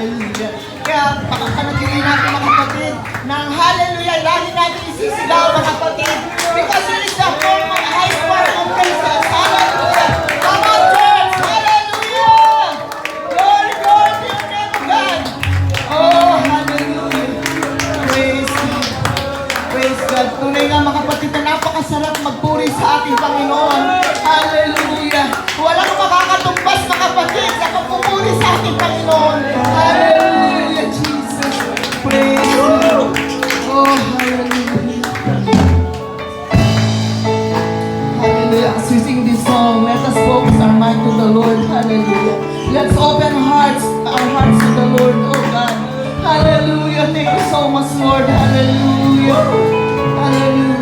Hallelujah. Kaya pakapanagili natin mga kapatid ng hallelujah. Lagi natin isisigaw mga kapatid. Because it is the form of high form of praises. Hallelujah. Come on, church. Hallelujah. Glory, glory to your name, God. Oh, hallelujah. Praise God. Praise God. Tunay nga mga kapatid na napakasarap magpuri sa ating Panginoon. Hallelujah. Walang makakatumbas mga kapatid sa pagpupuri sa ating Panginoon. Hallelujah, Jesus. Praise God. Oh, hallelujah. Hallelujah. As we sing this song, let us focus our mind to the Lord. Hallelujah. Let's open our hearts to the Lord, oh God. Hallelujah. Thank you so much, Lord. Hallelujah. Hallelujah.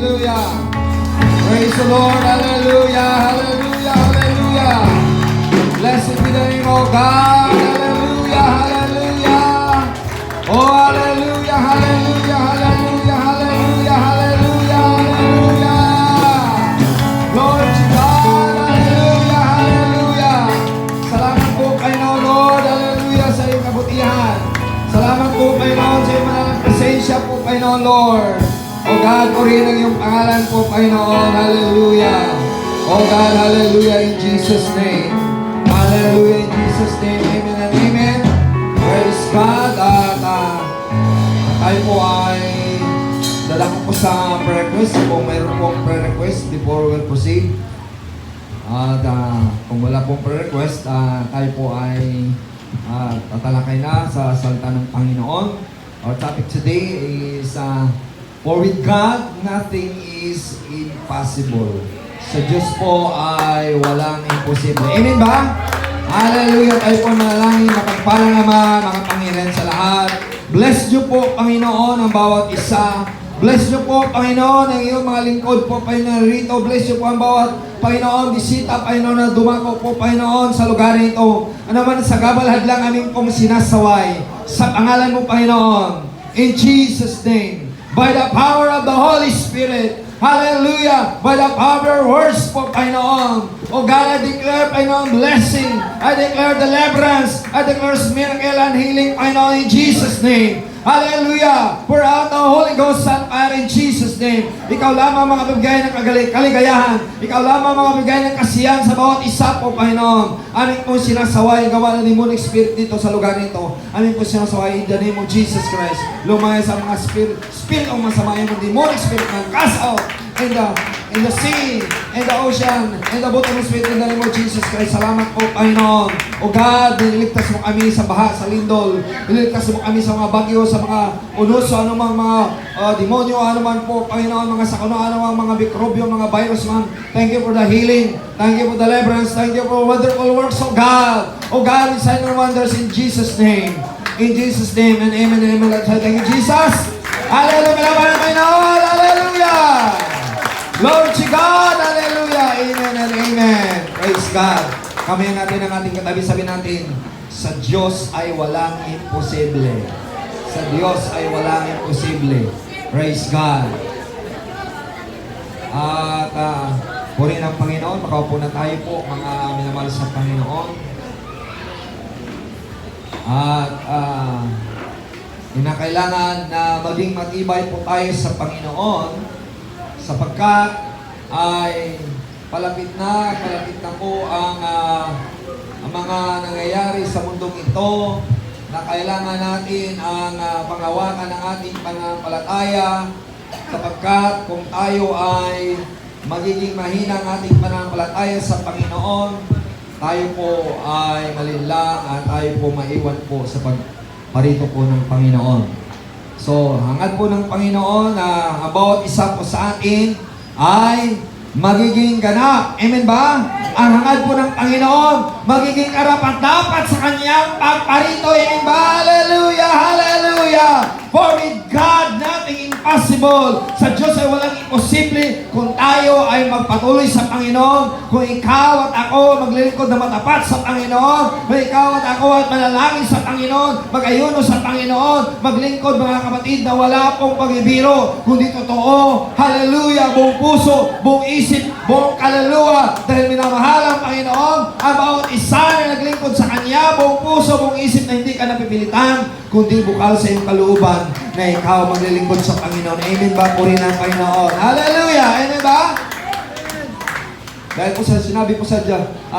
hallelujah. Praise the Lord, hallelujah, hallelujah, hallelujah. Blessed be the name of God, hallelujah, hallelujah. Oh, hallelujah, hallelujah, hallelujah, hallelujah, hallelujah, hallelujah. Glory to God, hallelujah, hallelujah. Salamat po kayo, Lord, hallelujah, sa iyong kabutihan. Salamat po Panginoon sa iyong malalang presensya po Panginoon Lord. O God, purihin ang iyong pangalan po Panginoon. Hallelujah. O God, hallelujah in Jesus' name. Hallelujah in Jesus' name. Amen and amen. Praise God. At tayo po ay dadako po sa prayer request. Kung mayroon po prayer request before we proceed. At kung wala pong prayer request, tayo po ay tatalakay na sa salita ng Panginoon. Our topic today is for with God, nothing is impossible. Sa Diyos po ay walang imposible. Amen ba? Hallelujah. Tayo po manalangin, mapagpalang naman, makapangyarihan sa lahat. Bless niyo po, Panginoon, ang bawat isa. Bless niyo po, Panginoon, ang iyong mga lingkod po, Panginoon, rito. Bless niyo po ang bawat, Panginoon, bisita, Panginoon, na dumako po, Panginoon, sa lugar nito. Ano man sa gabalhad lang aming pong sinasaway. Sa pangalan mo, Panginoon. In Jesus' name. By the power of the Holy Spirit. Hallelujah. By the power of your words po, Panginoon. O God, I declare, Panginoon, blessing. I declare deliverance. I declare miracle and healing, Panginoon, in Jesus' name. Hallelujah! Pour out the Holy Ghost and fire in Jesus' name. Ikaw lamang mga bigay ng kaligayahan. Ikaw lamang mga bigay ng kasiyahan sa bawat isa po, Panginoon. Aming po sinasaway, gawa ng demonic spirit dito sa lugar nito. Aming po sinasaway in the name of Jesus Christ. Lumaya sa mga spirit o masama yung demonic spirit ng cast out in the sea, in the ocean, in the bottom of spirit, in the name of Jesus Christ. Salamat po, Panginoon. O God, nililigtas mo kami sa baha, sa lindol. Nililigtas mo kami sa mga bagyo, sa mga unos, sa anumang mga demonyo, anuman po, Panginoon, mga sakuna, anumang mga mikrobyo, mga virus, man. Thank you for the healing. Thank you for deliverance. Thank you for wonderful works of God. O God, we sign and wonders in Jesus' name. In Jesus' name, and amen and amen. Let's say thank you, Jesus. Hallelujah, Panginoon. Hallelujah. Glory to God! Hallelujah! Amen and amen! Praise God! Kamayan natin ang ating katabi, sabi natin, sa Diyos ay walang imposible. Sa Diyos ay walang imposible. Praise God! At purihin ang Panginoon, makaupo na tayo po, mga minamahal sa Panginoon. At kinakailangan na maging matibay po tayo sa Panginoon, sapagkat ay palapit na po ang mga nangyayari sa mundong ito na kailangan natin ang panghawakan ng ating pananampalataya, sapagkat kung tayo ay magiging mahina ang ating pananampalataya sa Panginoon, tayo po ay malinlang at tayo po maiwan po sa pagparito po ng Panginoon. So, hangad po ng Panginoon na ang bawat isa po sa atin ay magiging ganap. Amen ba? Ang hangad po ng Panginoon, magiging karapat-dapat sa kanyang pagparito. Amen ba? Hallelujah! Hallelujah! For with God, nothing impossible. Sa Diyos ay walang imposible kung tayo ay magpatuloy sa Panginoon. Kung ikaw at ako maglilingkod na matapat sa Panginoon. Kung ikaw at ako at manalangin sa Panginoon. Mag-ayuno sa Panginoon. Maglingkod mga kapatid na wala pong pagbibiro. Kundi totoo. Hallelujah! Buong puso, buong isip, buong kaluluwa. Dahil minamahal ang Panginoon. Ang bawat isa na naglingkod sa Kanya. Buong puso, buong isip na hindi ka napipilitan. Kundi bukal sa iyong kalooban na ikaw maglilingkod sa Panginoon. Amen ba? Purihin ang Panginoon. Hallelujah! Amen ba? Dahil po sa sinabi po sa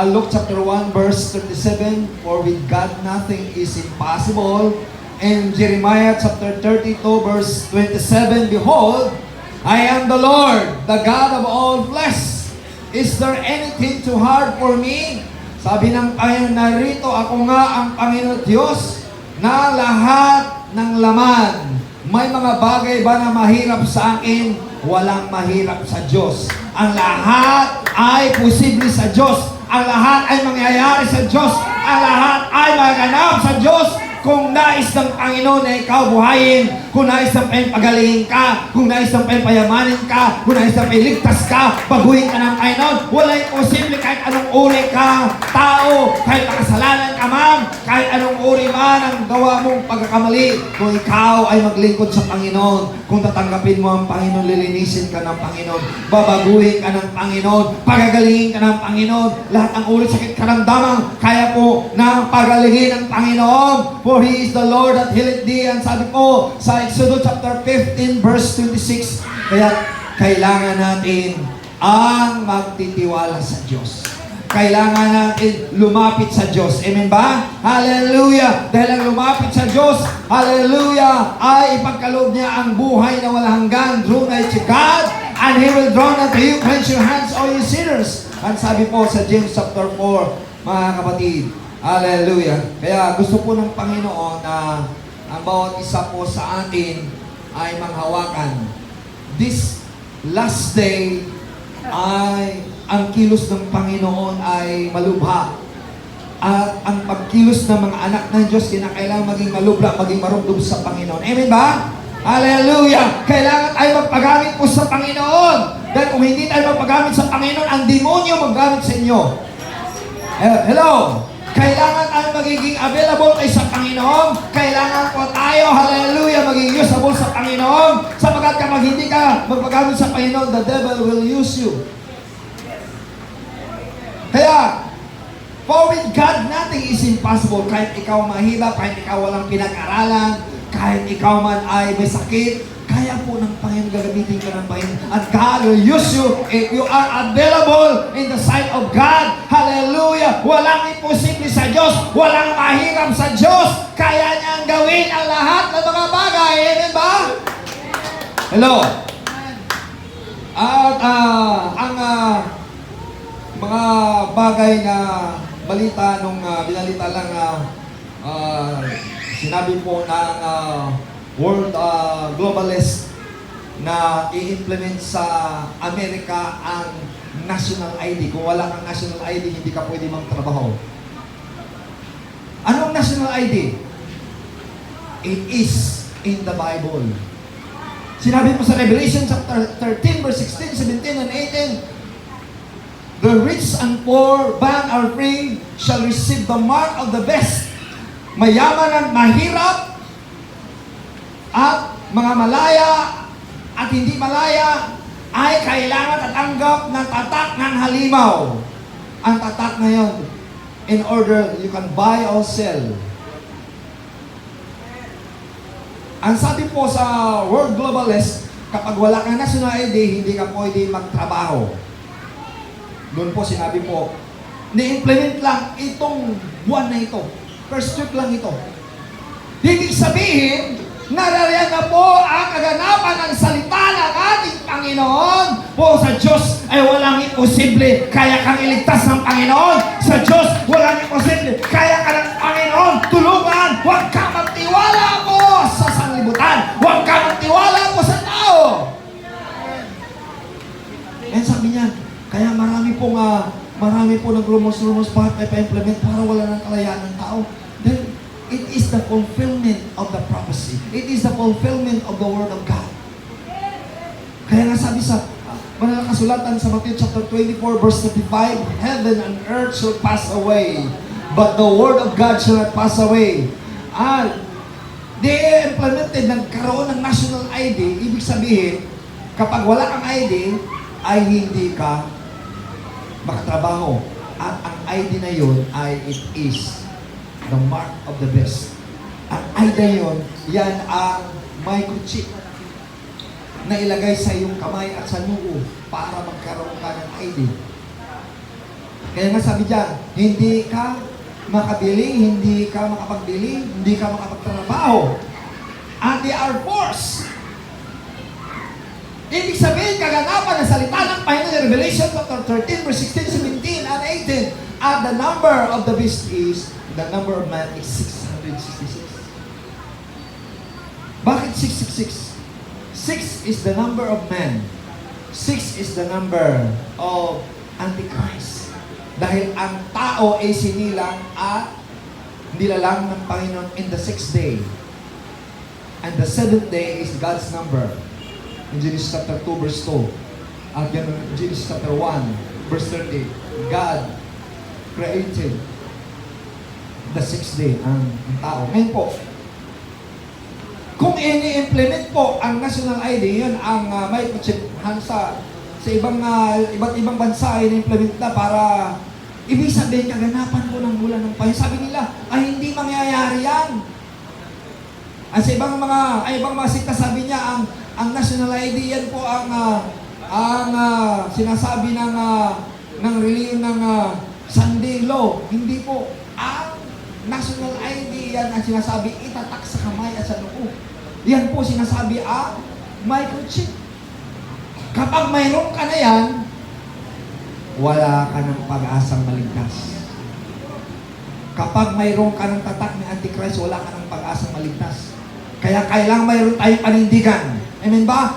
Luke chapter 1 verse 37, for with God nothing is impossible. And Jeremiah chapter 32 verse 27, behold, I am the Lord, the God of all flesh. Is there anything too hard for me? Sabi ng Panginoon, narito ako nga ang Panginoon Diyos na lahat ng laman. May mga bagay ba na mahirap sa akin? Walang mahirap sa Diyos. Ang lahat ay posible sa Diyos. Ang lahat ay mangyayari sa Diyos. Ang lahat ay maganap sa Diyos. Kung nais ng Panginoon na ikaw buhayin Kung nais ng pagalingin ka, kung nais ng payamanin ka, kung nais ng ligtas ka, baguhin ka ng Panginoon, wala imposible kahit anong uri ka, tao, kahit makasalanan ka man, kahit anong uri man ang gawa mong pagkakamali, kung ikaw ay maglingkod sa Panginoon, kung tatanggapin mo ang Panginoon, lilinisin ka ng Panginoon, babaguhin ka ng Panginoon, pagagalingin ka ng Panginoon, lahat ng uri sakit karamdaman, kaya po na pagalingin ng Panginoon, for He is the Lord that healeth thee. Ang sabi po sa Exodus chapter 15 verse 26, kaya kailangan natin ang magtitiwala sa Diyos. Kailangan natin lumapit sa Diyos. Amen ba? Hallelujah! Dahil ang lumapit sa Diyos, hallelujah, ay ipagkaloob niya ang buhay na walang hanggan. Draw nigh to God, and He will draw nigh to you. Cleanse your hands, all you sinners. Ang sabi po sa James chapter 4, mga kapatid, hallelujah. Kaya gusto po ng Panginoon na ang bawat isa po sa atin ay manghawakan. This last day ay ang kilos ng Panginoon ay malubha. At ang pagkilos ng mga anak ng Diyos, kinakailangan maging malubha, maging marumdum sa Panginoon. Amen ba? Hallelujah! Kailangan tayo magpagamit po sa Panginoon. Dahil kung hindi tayo magpagamit sa Panginoon, ang demonyo maggamit sa inyo. Hello! Kailangan tayo magiging available tayo sa Panginoon. Kailangan po tayo, hallelujah, maging usable sa Panginoon. Sapagkat kapag hindi ka magpagamit sa Panginoon, the devil will use you. Kaya, for with God, nothing is impossible. Kahit ikaw mahirap, kahit ikaw walang pinag-aralan, kahit ikaw man ay may sakit, kaya po ng Panginoon, gagamitin ka ng Panginoon. At God will use you if you are available in the sight of God. Hallelujah! Walang imposible sa Diyos. Walang mahirap sa Diyos. Kaya niyang gawin ang lahat ng mga bagay. Amen ba? Hello? At ang mga bagay na balita nung binalita lang sinabi po ng World Globalist na i-implement sa Amerika ang national ID. Kung wala kang national ID, hindi ka pwede magtrabaho. Anong national ID? It is in the Bible. Sinabi po sa Revelation chapter 13, verse 16, 17, and 18, the rich and poor, bond or free, shall receive the mark of the best. Mayaman at mahirap, at mga malaya at hindi malaya ay kailangan tatanggap ng tatak ng halimaw. Ang tatak na yun, in order you can buy or sell. Ang sabi po sa World Globalist, kapag wala kang national ID, hindi ka pwede magtrabaho. Doon po sinabi po, ni-implement lang itong buwan na ito. First week lang ito. Ibig sabihin, narariyan na po ang kaganapan ng salita ng ating Panginoon. Po sa Diyos ay walang imposible. Kaya kang iligtas ng Panginoon. Sa Diyos, walang imposible. Kaya ka ng Panginoon. Tulungan. Huwag ka magtiwala po sa sanlibutan. Huwag ka magtiwala po sa tao. Yan sabi niya. Kaya marami po naglumos-lumos pa at pa-implement para wala ng kalayaan ng tao. Then, it is the fulfillment of the prophecy. It is the fulfillment of the Word of God. Kaya nga sabi sa mga kasulatan sa Matthew chapter 24 verse 35, heaven and earth shall pass away, but the Word of God shall not pass away. They implemented, nagkaroon ng national ID. Ibig sabihin, kapag wala kang ID, ay hindi ka makatrabaho. At ang ID na yun ay it is the mark of the best. Ang ID na yun, yan ang microchip na ilagay sa iyong kamay at sa noo para magkaroon ka ng ID. Kaya nga sabi dyan, hindi ka makabili, hindi ka makapagbili, hindi ka makapagtrabaho. And they are forced. Ibig sabihin, kaganapan ng salita ng Panginoon, Revelation chapter 13, verse 16, 17, and 18, and the number of the beast is, the number of man is 666. Bakit 666? 6 is the number of man. 6 is the number of Antichrist. Dahil ang tao ay sinilang at nilalang ng Panginoon in the 6th day. And the seventh day is God's number. In Genesis chapter 2, verse 2. At yan, Genesis chapter 1, verse 30. God created the sixth day ang tao. Ngayon po, kung ini-implement po ang national ID, yun ang microchip sa iba't ibang bansa ay ini-implement na para ibig sabihin kaganapan po ng bulan ng Panginoon. Sabi nila, ay hindi mangyayari yan. At sa ibang mga sikta sabi niya, ang national ID yan po ang sinasabi ng reliyon ng Sunday law. Hindi po. Ang national ID yan ang sinasabi itatak sa kamay at sa noo. Yan po sinasabi ang microchip. Kapag mayroon ka na yan, wala ka ng pag-asang maligtas. Kapag mayroon ka ng tatak ni Antichrist, wala ka ng pag-asang maligtas. Kaya kailangan mayroon tayong panindigan. Amen ba?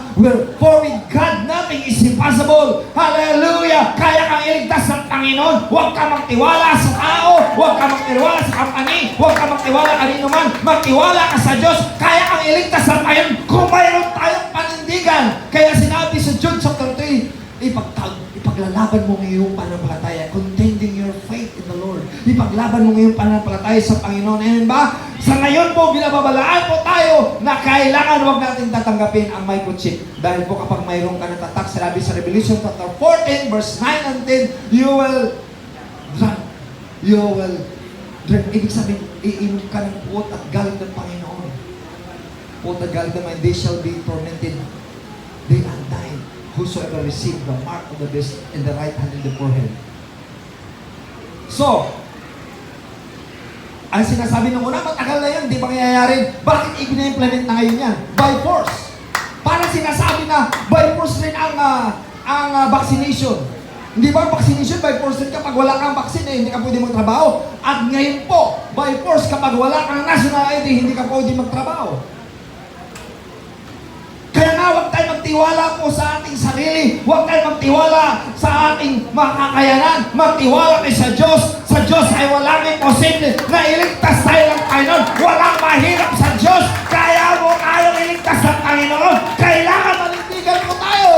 For with God, nothing is impossible. Hallelujah! Kaya kang iligtas ng Panginoon. Huwag ka magtiwala sa tao. Huwag ka magtiwala sa company. Huwag ka magtiwala kanino man. Magtiwala ka sa Diyos. Kaya kang iligtas ng Panginoon kung mayroon tayong panindigan. Kaya sinabi sa Jude chapter 3, ipaglalaban mo ngayong pananampalataya. Contending your faith in the Lord. Ipaglaban mo ngayong pananampalataya sa Panginoon. Amen ba? Sa ngayon po, binababalaan po tayo na kailangan huwag natin tatanggapin ang microchip. Dahil po kapag mayroon ka ng tatak, sinabi sa Revelation chapter 14, verse 9 and 10, you will drink. Ibig sabihin, iinom ka ng puot at galit ng Panginoon. Puot at galit naman, they shall be tormented day and night. Whosoever receive the mark of the beast in the right hand and the forehead. So, ang sinasabi ng una, matagal na yan, di mangyayari. Bakit i-implement na ngayon yan? By force. Para sinasabi na by force rin ang vaccination. Hindi ba vaccination by force rin kapag wala kang vaccine, hindi ka pwede magtrabaho. At ngayon po, by force kapag wala kang national ID, hindi ka pwede magtrabaho. Kaya nga, huwag tayo magtiwala po sa ating sarili. Huwag tayo magtiwala sa ating makakayanan. Magtiwala kayo sa Diyos. Sa Diyos ay walang imposible na iligtas tayo ng Panginoon. Walang mahirap sa Diyos. Kaya mo tayong iligtas ng Panginoon. Kailangan manindigan po tayo.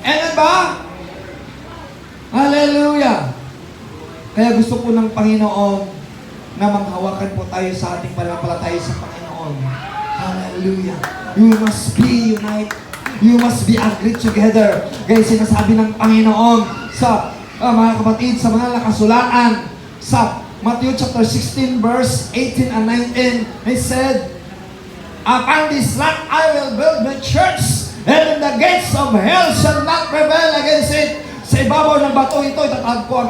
Amen ba? Hallelujah! Kaya gusto po ng Panginoon na manghawakan po tayo sa ating pananampalataya sa Panginoon. Hallelujah! You must be united. You must be agreed together. Kaya sinasabi ng Panginoon sa mga kapatid, sa mga nakasulatan sa Matthew chapter 16 verse 18 and 19, He said, upon this rock I will build my church, and the gates of hell shall not prevail against it. Sa ibabaw ng bato ito, itatag ko ang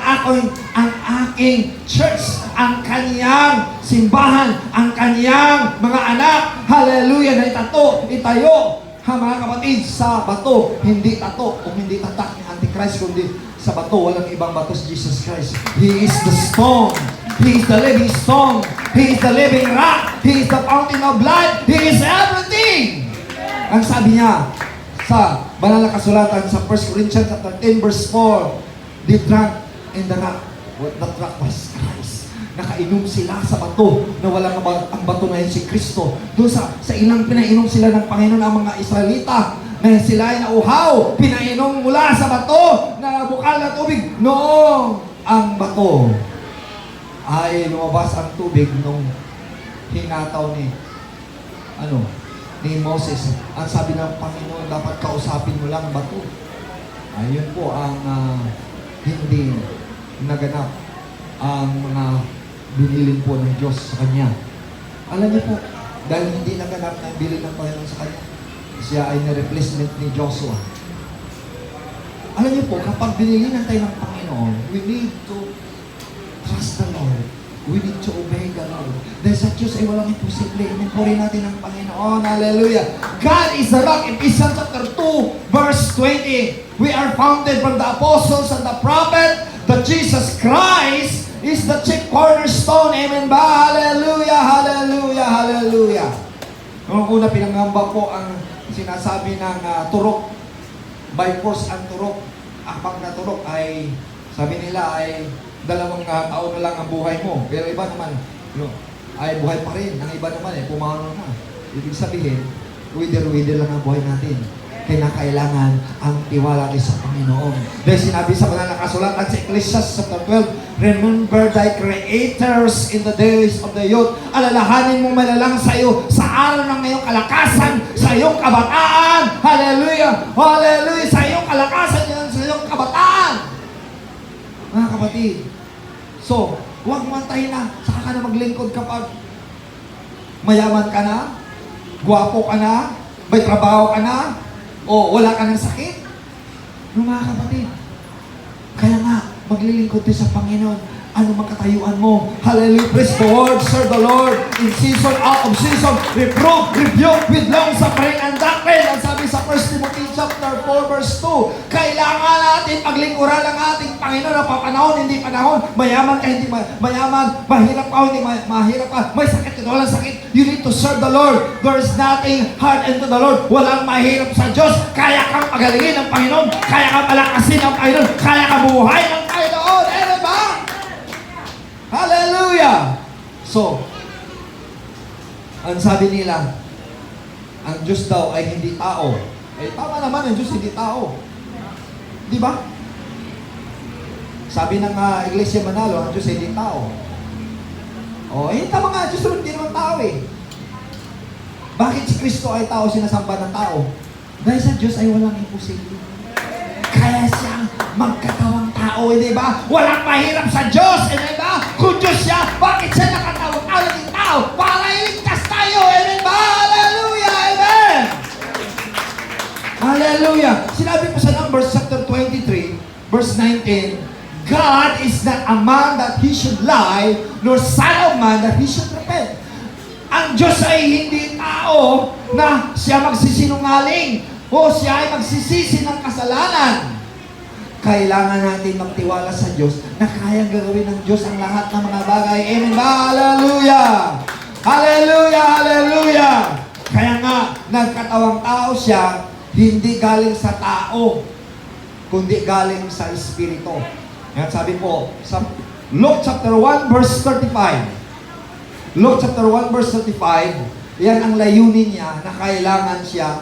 aking church, ang kaniyang simbahan, ang kaniyang mga anak. Hallelujah! Na itayo, mga kapatid, sa bato. Hindi tato, kung hindi tatak ni Antichrist, kundi sa bato. Walang ibang bato si Jesus Christ. He is the stone. He is the living stone. He is the living rock. He is the fountain of blood. He is everything. Ang sabi niya sa banal na kasulatan sa 1 Corinthians 10 verse 4, they drank in the rock. What that rock was Christ. Nakainom sila sa bato na walang ang bato na yun si Kristo. Doon sa ilang pinainom sila ng Panginoon ang mga Israelita na sila ay nauhaw, pinainom mula sa bato na bukal na tubig. Noong ang bato ay lumabas ang tubig nung hinataw ni Moses. Ang sabi ng Panginoon, dapat kausapin mo lang bato. Ayun po ang hindi naganap ang mga binilin po ng Diyos sa Kanya. Alam niyo po, dahil hindi naganap na bilin ng Panginoon sa Kanya, siya ay na-replacement ni Joshua. Alam niyo po, kapag binilinan tayo ng Panginoon, we need to trust the Lord. We need to obey the Lord. Dahil sa Diyos ay walang imposible. Inimpurin natin ang Panginoon. Hallelujah. God is the rock. In Ephesians chapter 2, verse 20, we are founded from the apostles and the prophet that Jesus Christ is the chief cornerstone. Amen ba? Hallelujah, hallelujah, hallelujah. Noong una, pinangamba po ang sinasabi ng turok. By force ang turok. Ang na turok ay, sabi nila ay 2 taon na lang ang buhay mo. Pero iba naman, ay buhay pa rin. Ang iba naman pumano na. Ibig sabihin, wither lang ang buhay natin. Kaya kailangan ang tiwala natin sa Panginoon. Dahil sinabi sa banal na kasulatan sa Ecclesiastes chapter 12, remember thy creators in the days of the youth. Alalahanin mong malalang sa iyo sa araw ng iyong kalakasan, sa iyong kabataan. Hallelujah! Hallelujah! Sa iyong kalakasan, sa iyong kabataan. Mga kapatid, so, huwag mantahin na, saka ka na maglingkod kapag mayaman ka na, gwapo ka na, may trabaho ka na, o wala ka ng sakit. No, mga kapatid, kaya nga, maglilingkod din sa Panginoon. Ano makatayuan mo? Hallelujah, praise the Lord, serve the Lord, in season, out of season, reprove, rebuke with long suffering and doctrine. Ang sabi sa 1 Timothy chapter 4 verse 2, kailangan natin paglingkuran ng ating Panginoon na papanahon, hindi panahon, mayaman ka, hindi mayaman, mahirap ka, hindi mahirap ka, may sakit ka, walang sakit. You need to serve the Lord. There is nothing hard unto the Lord. Walang mahirap sa Diyos. Kaya kang pagalingin ng Panginoon, kaya kang palakasin ng Panginoon, kaya kang buhay ng Panginoon. Amen ba? Hallelujah! So, ang sabi nila, ang Diyos daw ay hindi tao. Eh, tama naman, ang Diyos hindi tao. Di ba? Sabi ng Iglesia Manalo, ang Diyos ay hindi tao. O, eh, tama nga, Diyos hindi naman tao eh. Bakit si Kristo ay tao, sinasamba ng tao? Dahil sa Diyos ay walang imposible. Kaya siyang magkatawang tao, hindi ba? Walang mahirap sa Diyos, hindi ba? Kung Diyos siya, bakit siya nakatawang tao, naging tao? Para iligtas tayo, hindi ba? Hallelujah, amen! Hallelujah! Sinabi po sa Numbers chapter 23, verse 19, God is not a man that he should lie, nor son of man that he should repent. Ang Diyos ay hindi tao na siya magsisinungaling o siya ay magsisisi ng kasalanan. Kailangan natin magtiwala sa Diyos na kayang gagawin ng Diyos ang lahat ng mga bagay. Amen ba? Hallelujah! Hallelujah! Hallelujah! Kaya nga, nagkatawang tao siya, hindi galing sa tao, kundi galing sa Espiritu. Yan sabi po, sa Luke chapter 1 verse 35. Luke chapter 1 verse 35, yan ang layunin niya na kailangan siya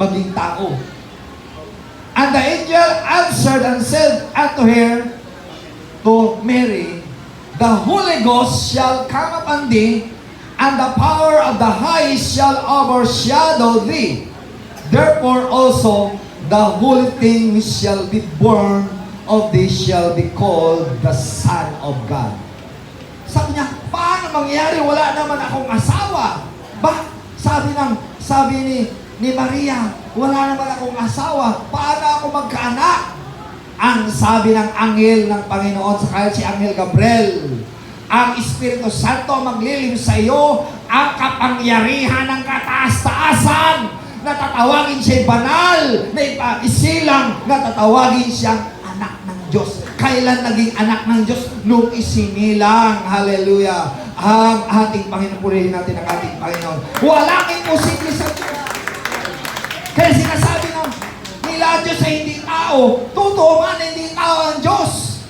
maging tao. And the angel answered and said unto her, to Mary, the Holy Ghost shall come upon thee, and the power of the highest shall overshadow thee. Therefore also the holy thing which shall be born of thee shall be called the Son of God. Sabi niya, paano mangyari? Wala naman akong asawa. Sabi ni Maria, wala naman akong asawa. Paano ako magkaanak? Ang sabi ng anghel ng Panginoon sa kanya, si Anghel Gabriel, ang Espiritu Santo maglilim sa iyo, ang kapangyarihan ng kataas-taasan, natatawagin siya'y banal, na isilang, natatawagin siyang anak ng Diyos. Kailan naging anak ng Diyos? Nung isinilang, hallelujah, ang ating Panginoon. Purihin natin ang ating Panginoon. Walang imposible sa Diyos. Kaya sinasabi ng nila Diyos ay hindi tao. Totoo nga na hindi tao ang Diyos.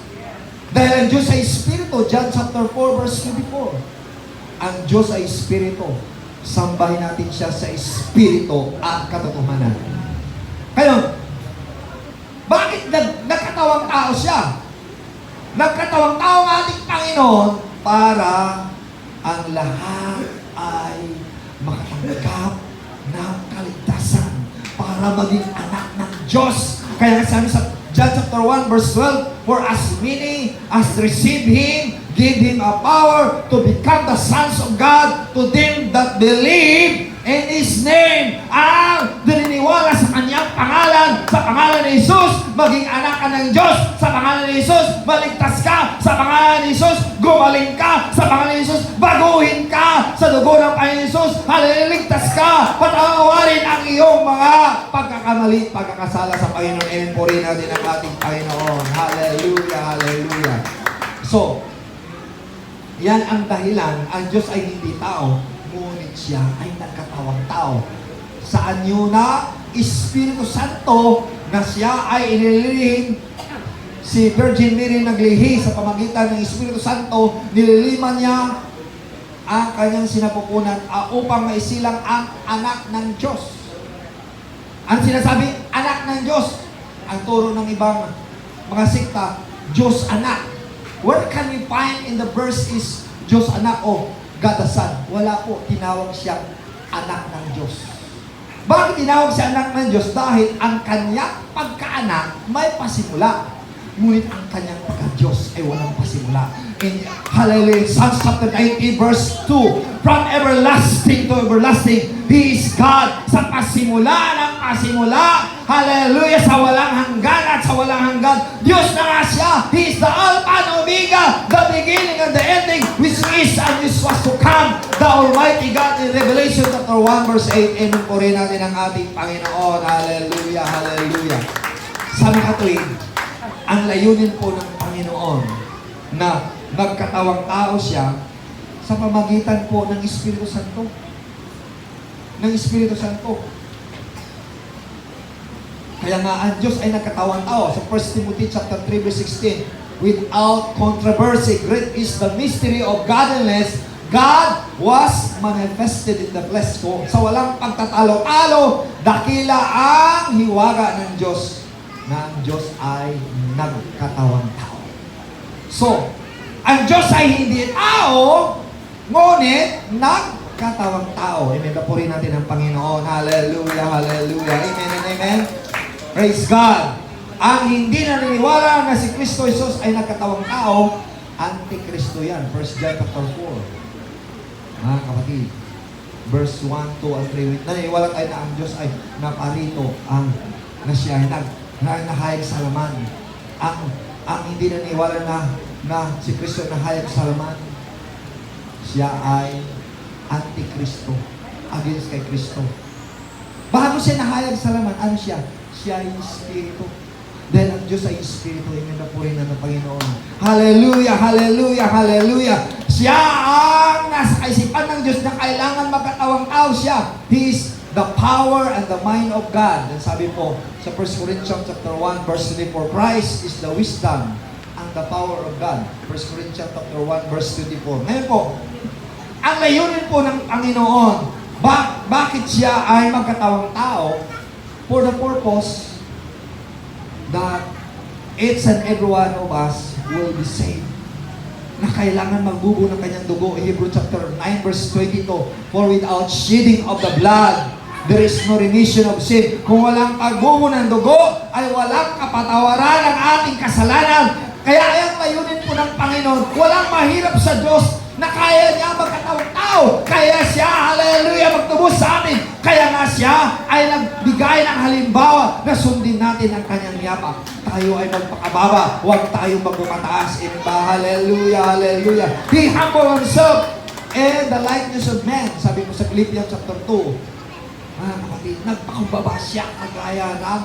Dahil ang Diyos ay Espiritu. John chapter 4 verse 24. Ang Diyos ay Espiritu. Sambahin natin siya sa Espiritu at katotohanan. Kaya, bakit nagkatawang tao siya? Nagkatawang tao ang ating Panginoon para ang lahat ay makatanggap ng kaligtasan, para maging anak ng Diyos. Kaya sabi sa John chapter 1 verse 12, for as many as receive Him, give Him a power to become the sons of God, to them that believe in His name. Ang dininiwala sa Kanyang pangalan, sa pangalan ni Jesus, maging anak ka ng Diyos. Sa pangalan ni Jesus, maligtas ka. Sa pangalan ni Jesus, gumaling ka. Sa pangalan ni Jesus, baguhin ka. Sa dugo ng Panginoon Jesus, haliligtas ka. Patawarin ang iyong mga pagkakamali, pagkakasala sa Panginoon. Amen po rin natin ang ating Panginoon. Hallelujah, hallelujah. So, yan ang dahilan. Ang Diyos ay hindi tao, ngunit siya ay nagkatawang tao. Saan yun na Espiritu Santo na siya ay inililihim. Si Virgin Mary naglihi sa pamagitan ng Espiritu Santo, nililiman niya ang kanyang sinapupunan upang maisilang ang anak ng Diyos. Ang sinasabi, anak ng Diyos. Ang turo ng ibang mga sikta, Diyos anak. Where can we find in the verse is Diyos anak o God the Son? Wala po, tinawag siyang anak ng Diyos. Bakit tinawag siya anak ng Diyos? Dahil ang kanyang pagkaanak may pasimula. Ngunit ang kanyang pagka-Diyos ay walang pasimula. In Hallelujah, Psalms chapter 90 verse 2, from everlasting to everlasting, He is God. Sa pasimula ng pasimula, hallelujah, sa walang hanggan at sa walang hanggan, Diyos na nga siya. He is the Alpha and Omega, the beginning and the ending, which is and which was to come, the Almighty God. In Revelation chapter 1 verse 8, amen po rin natin ang ating Panginoon. Hallelujah, hallelujah. Sa mga tuwid, ang layunin po ng Panginoon na nagkatawang tao siya sa pamagitan po ng Espiritu Santo. Ng Espiritu Santo. Kaya nga ang Diyos ay nagkatawang tao. Sa 1 Timothy chapter 3 verse 16, without controversy, great is the mystery of godliness. God was manifested in the flesh. So, sa walang pagtatalo-talo, dakila ang hiwaga ng Diyos na ang Diyos ay nagkatawang tao. So, ang Diyos ay hindi tao, ngunit nagkatawang tao. Amen. Papurin natin ang Panginoon. Hallelujah, hallelujah. Amen and amen. Praise God. Ang hindi naniniwala na si Kristo Jesus ay nagkatawang tao, Antikristo yan. 1 John chapter 4. Mga kapatid, verse 1, 2, and 3. Naniniwala tayo na ang Diyos ay naparito na siya ay nahayag sa laman. Ang hindi naniniwala na si Kristo nahayag sa laman, siya ay Antikristo, against kay Kristo. Bago siya nahayag sa laman, ano siya? Siya ay Espiritu. Dahil ang Diyos ay Espiritu, amen na po rin ng Panginoon. Hallelujah, hallelujah, hallelujah. Siya ang nasa kaisipan ng Diyos na kailangan magkatawang tao siya. He is the power and the mind of God. And sabi po sa 1 Corinthians chapter 1 verse 3, for Christ is the wisdom and the power of God. 1 Corinthians chapter 1 verse 24. Ngayon po, ang layunin po ng Panginoon, bakit siya ay magkatawang tao? For the purpose that each and every one of us will be saved. Na kailangan magbubo ng kanyang dugo. Hebrew chapter 9 verse 22, for without shedding of the blood, there is no remission of sin. Kung walang pagbubo ng dugo, ay walang kapatawaran ng ating kasalanan. Kaya ang layunin po ng Panginoon, walang mahirap sa Diyos na kaya niya magkatawang tao. Kaya siya, hallelujah, magtubos sa atin. Kaya nga siya ay nagbigay ng halimbawa na sundin natin ang kanyang yapak. Tayo ay magpakababa, huwag tayo magpumataas. Hallelujah, hallelujah. He humbled himself in the likeness of man. Sabi ko sa Philippians chapter 2, mga kapatid, nagpakumbaba siya kagaya ng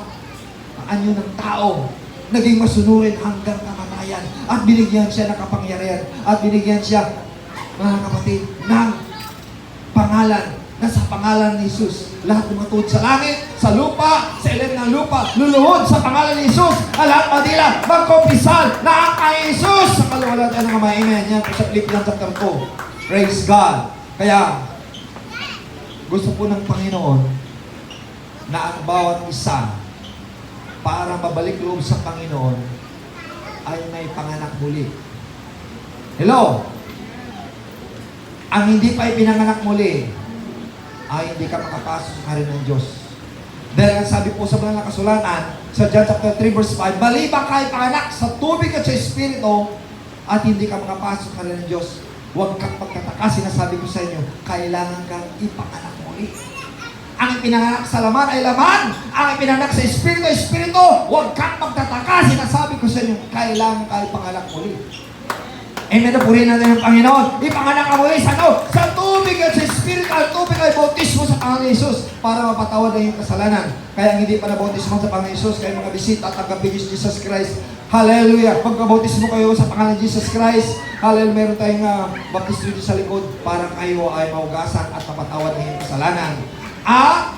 anyo ng tao. Naging masunurin hanggang kamatayan. At binigyan siya ng kapangyarihan. At binigyan siya, mga kapatid, ng pangalan. Na sa pangalan ni Jesus, lahat lumatuod sa langit, sa lupa, sa ilalim ng lupa, luluhod sa pangalan ni Jesus. Lahat madila, magkumpisal na ang kay Jesus sa kaluwalhatian ng Ama. Amen. Yan po sa Philippians chapter 2. Praise God. Kaya, gusto po ng Panginoon na ang bawat isa para mabalik loob sa Panginoon ay may panganak muli. Hello? Ang hindi pa ipinanganak muli ay hindi ka makapasok sa kaharian ng Diyos. Dahil ang sabi po sa mga kasulatan sa John chapter 3 verse 5, maliban ka ipanganak sa tubig at sa Espiritu at hindi ka makapasok sa kaharian ng Diyos, huwag kang pagtataka. Sinasabi ko sa inyo, kailangan kang ipanganak muli. Ang ipinanganak sa laman ay laman. Ang ipinanganak sa Espiritu ay Espiritu. Huwag kang magtataka. Sinasabi ko sa inyo, kailangan ka ipanganak muli. Amen na purihin natin ang Panginoon. Ipanganak ka muli sa ano? Sa tubig at sa Espiritu. Ang tubig ay bautismo sa Panginoon Jesus para mapatawad ang iyong kasalanan. Kaya ang hindi pa na bautismo sa Panginoon Jesus, kayo mga bisita at tanggapin niyo si Jesus Christ. Hallelujah! Pagkabautismo kayo sa pangalan ng Jesus Christ, hallelujah, meron tayong baptismo dito sa likod para kayo ay maugasan at mapatawad ang iyong kasalanan. At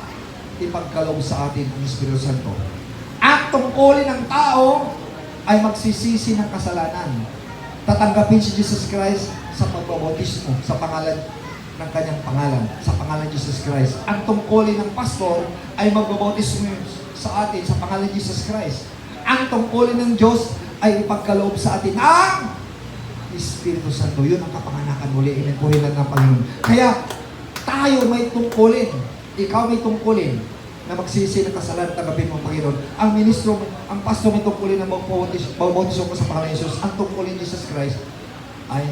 ipagkaloob sa atin ang Espiritu Santo. At tungkulin ng tao ay magsisisi ng kasalanan. Tatanggapin si Jesus Christ sa pagbabautismo sa pangalan ng kanyang pangalan, sa pangalan ni Jesus Christ. Ang tungkulin ng pastor ay magbabautismo sa atin sa pangalan ni Jesus Christ. Ang tungkulin ng Diyos ay ipagkaloob sa atin ang Espiritu Santo. Yun ang kapanganakan muli. Amen. Purihan ng Panginoon. Kaya tayo may tungkulin. Ikaw may tungkulin na magsisi ng kasalanan, tanggapin mo ang Panginoon. Ang ministro, ang pastor may tungkulin na magbautismo ko sa pangalan ni Jesus. Ang tungkulin ni Jesus Christ ay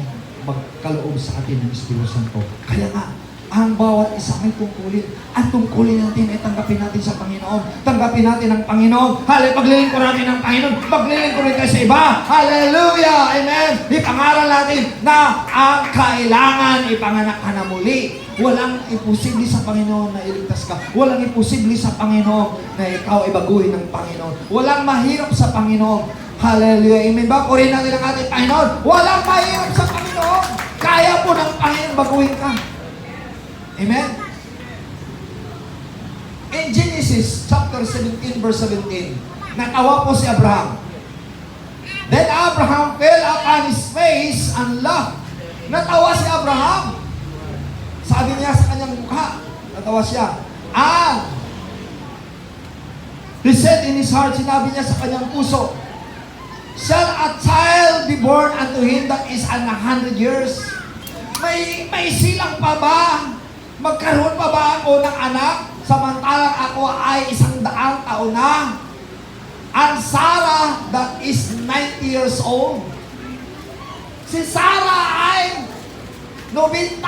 magkaloob sa atin ng Espiritu Santo. Kaya nga, ang bawat isa may tungkulin. Ang tungkulin natin ay tanggapin natin sa Panginoon. Tanggapin natin ang Panginoon. Paglilingkod natin ang Panginoon. Paglilingkod rin tayo sa iba. Hallelujah! Amen! Ipangaral natin na ang kailangan ipanganak ka na muli. Walang imposible sa Panginoon na iligtas ka. Walang imposible sa Panginoon na ikaw ay baguhin ng Panginoon. Walang mahirap sa Panginoon. Hallelujah. Amen ba? Purihin natin ang ating Panginoon. Walang mahirap sa Panginoon. Kaya po ng Panginoon baguhin ka. Amen? In Genesis chapter 17 verse 17, natawa po si Abraham. Then Abraham fell upon his face and laughed. Natawa si Abraham. Sabi niya sa kanyang mukha, natawa siya. And he said in his heart, sinabi niya sa kanyang puso, shall a child be born unto him that is 100 years? May silang pa ba? Magkaroon pa ba ako ng anak? Samantalang ako ay 100 taon na. And Sarah that is 90 years old. Si Sarah ay 90.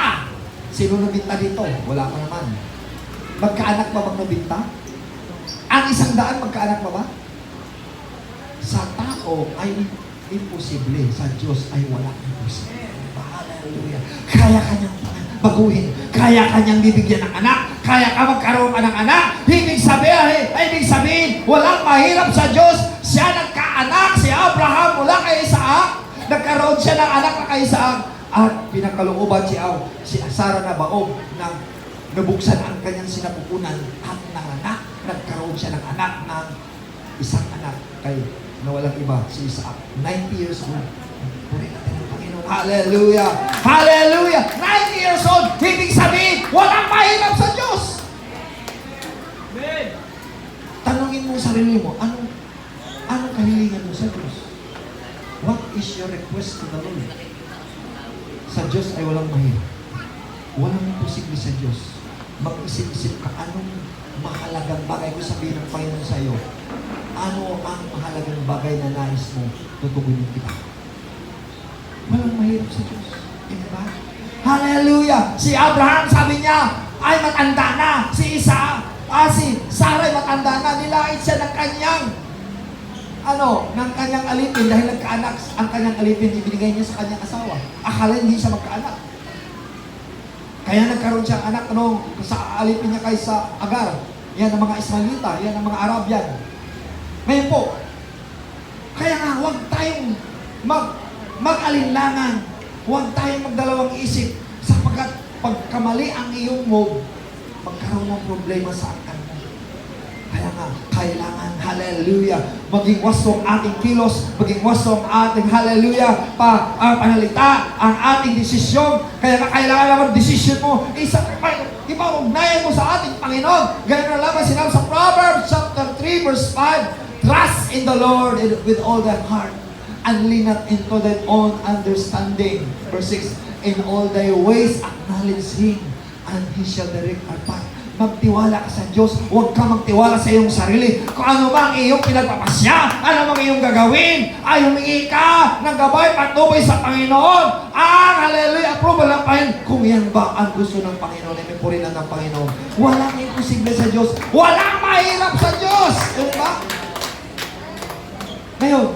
Sino 90 dito? Wala pa naman. Magkaanak pa bang 90? Ang 100 magkaanak pa ba? Sa tao ay imposible. Sa Diyos ay wala imposible. Hallelujah. Kaya kanyang baguhin. Kaya kanyang bibigyan ng anak. Kaya ka magkaroon ka ng anak. Ibig sabihin, walang mahirap sa Diyos. Siya nagkaanak, si Abraham mula kay Isaac. Nagkaroon siya ng anak na kay Isaac. At pinagkalooban si Sarah na baog na nabuksan ang kanyang sinapupunan at nanganak. Nagkaroon siya ng anak ng isang anak kay na walang iba, si Isaac. 90 years old. Purihin natin ang Panginoon. Hallelujah! Hallelujah! 90 years old! Ibig sabihin, walang mahirap sa Diyos! Amen! Tanungin mo sarili mo, anong kahilingan mo sa Diyos? What is your request to the Lord? Sa Diyos ay walang mahirap. Walang imposible sa Diyos. Mag-isip-isip ka, anong mahalagang bagay ko sabihin ng Panginoon sa iyo? Ano ang mahalagang bagay na nais mo tutugunin kita? Walang mahirap sa Diyos. Diba? Hallelujah! Si Abraham, sabi niya, ay matanda na. Si Sarah ay matanda na. Nilait siya ng kanyang alipin dahil nagkaanak ang kanyang alipin, ibinigay niya sa kanyang asawa. Akala hindi siya magkaanak. Kaya nagkaroon siya anak sa alipin niya kay sa Agar. Yan ang mga Ismailita, yan ang mga Arabian. Ngayon po, kaya nga huwag tayong mag-alinlangan. Huwag tayong magdalawang isip sapagkat pagkamali ang iyong move, magkaroon ng problema sa angkan mo. Kaya nga, kailangan, hallelujah, maging wasto ang ating kilos, maging wasto ang ating, hallelujah, panalita, ang ating desisyon. Kaya nga, kailangan naman desisyon mo, ipaugnayan mo sa ating Panginoon. Ganyan na lamang sinabi sa Proverbs chapter 3 verse 5, trust in the Lord with all thy heart and lean not into thy own understanding. Verse 6, in all thy ways acknowledge Him and He shall direct our path. Magtiwala ka sa Diyos. Huwag ka magtiwala sa iyong sarili. Kung ano bang iyong pinagpapasya, ano bang iyong gagawin, ay humingi ka ng gabay patnubay sa Panginoon. Ang hallelujah, approval ng Panginoon. Kung yan ba ang gusto ng Panginoon, ay may purinan ng Panginoon. Walang imposible sa Diyos. Walang mahirap sa Diyos. Diba? Ngayon,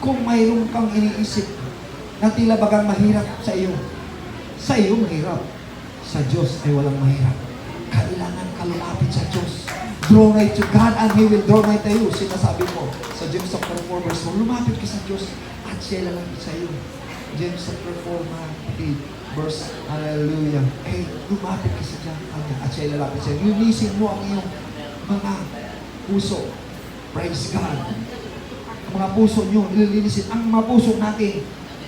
kung mayroon kang iniisip na tila bagang mahirap sa iyo mahirap. Sa Diyos ay walang mahirap. Kailangan ka lumapit sa Diyos. Draw nigh to God and He will draw nigh to you. Sinasabi mo sa James chapter 4 verse 1, lumapit ka sa Diyos at siya lalapit sa iyo. James chapter 4 verse, hallelujah. Lumapit ka sa Kanya at siya lalapit sa iyo. Linisin mo ang iyong mga puso. Praise God. Ang mga puso nyo, nililinisin. Ang mga puso natin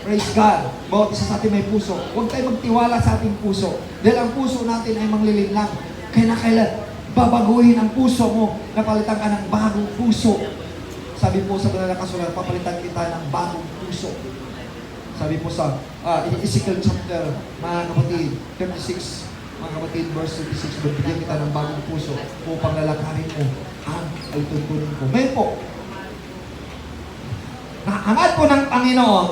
Praise God. Bawat isa sa atin may puso. Huwag tayo magtiwala sa ating puso. Dahil ang puso natin ay manglilinlang. Kaya na kailan babaguhin ang puso mo, napalitan ka ng bagong puso. Sabi po sa banal na kasulatan, papalitan kita ng bagong puso. Sabi po sa Ezekiel chapter, mga kapatid, 36, mga kapatid, verse 36, bigyan kita ng bagong puso upang lalakarin mo ang alituntunin ko. Ngayon po, naangat po ng Panginoon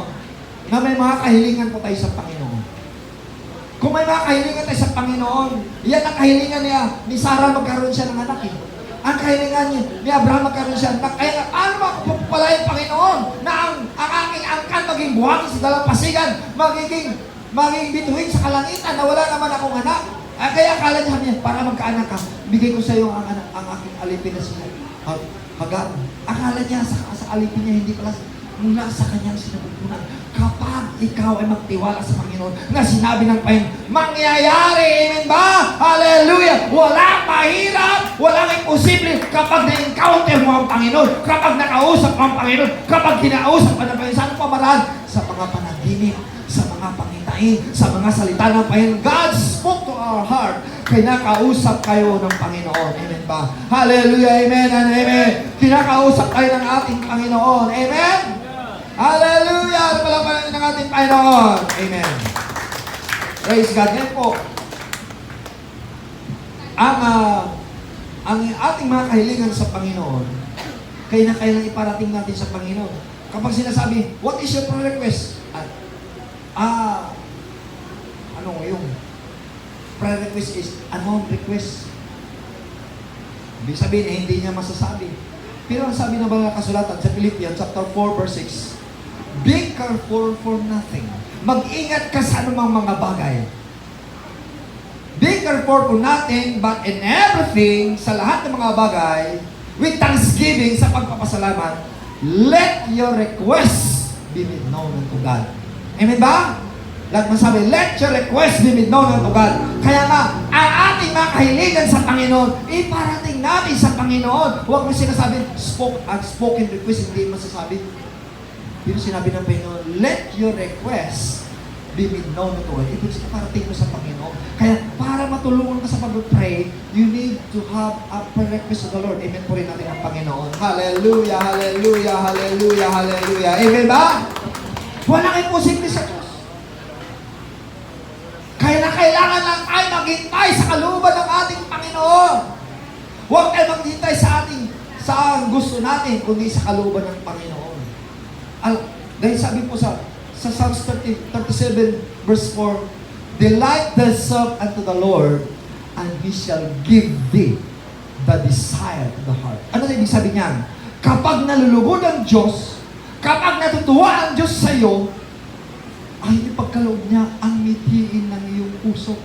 na may mga kahilingan po tayo sa Panginoon. Kung may mga kahilingan tayo sa Panginoon, yan ang kahilingan niya, ni Sarah magkaroon siya ng anak eh. Ang kahilingan niya, ni Abraham magkaroon siya ng anak. Kaya paano makapagpapalayan Panginoon na ang aking angkan maging buhangin sa dalampasigan, magiging bituin sa kalangitan na wala naman akong anak. Kaya akala niya, para magkaanak ka, bigay ko sa iyo ang aking alipin na siya. Hagar. Akala niya sa alipin niya, hindi pala mula sa kanyang sinabubunan. Kapag ikaw ay magtiwala sa Panginoon na sinabi ng Panginoon, mangyayari, amen ba? Hallelujah! Walang mahirap, walang imposible kapag na-encounter mo ang Panginoon, kapag nakausap mo ang Panginoon, kapag kinausap ka ng Panginoon. Saan pamaraan? Sa mga panaginip, sa mga pangitain, sa mga salita ng Panginoon. God spoke to our heart. Kinakausap kayo ng Panginoon. Amen ba? Hallelujah! Amen and amen! Kinakausap kayo ng ating Panginoon. Amen? Hallelujah! Palapalan ng ating Panginoon. Amen. Praise God. Yan po. Ang ating mga kahilingan sa Panginoon, kaya na kailang iparating natin sa Panginoon. Kapag sinasabi, what is your prayer request? Ano yung prayer request is unknown request. Ibig sabihin, hindi niya masasabi. Pero ang sabi ng banal na kasulatan sa Philippians chapter 4 verse 6, be careful for nothing. Mag-ingat ka sa anumang mga bagay. Be careful for nothing, but in everything, sa lahat ng mga bagay, with thanksgiving, sa pagpapasalamat, let your requests be made known unto God. Amen ba? Lahat masabi, let your request be made known unto God. Kaya nga, ang ating mga kahilingan sa Panginoon, iparating natin sa Panginoon. Huwag mo sinasabi, unspoken request, hindi masasabi. Pero sinabi ng Panginoon, let your request be made known unto God. Ito iparating mo sa Panginoon. Kaya, para matulungan ka sa pag-pray, you need to have a prayer request to the Lord. Amen po rin natin ang Panginoon. Hallelujah, hallelujah, hallelujah, hallelujah. Amen ba? Walang imposible sa Diyos. Kaya na kailangan lang tayo maghintay sa kalooban ng ating Panginoon. Huwag tayo maghintay sa gusto natin, kundi sa kalooban ng Panginoon. Dahil sabi po sa Psalms 37 verse 4, delight thyself unto the Lord, and He shall give thee the desire of the heart. Ano na ibig sabihin niyan? Kapag nalulugod ang Diyos, kapag natutuwa ang Diyos sa iyo, ay ipagkaloob niya ang mithiin ng iyong puso.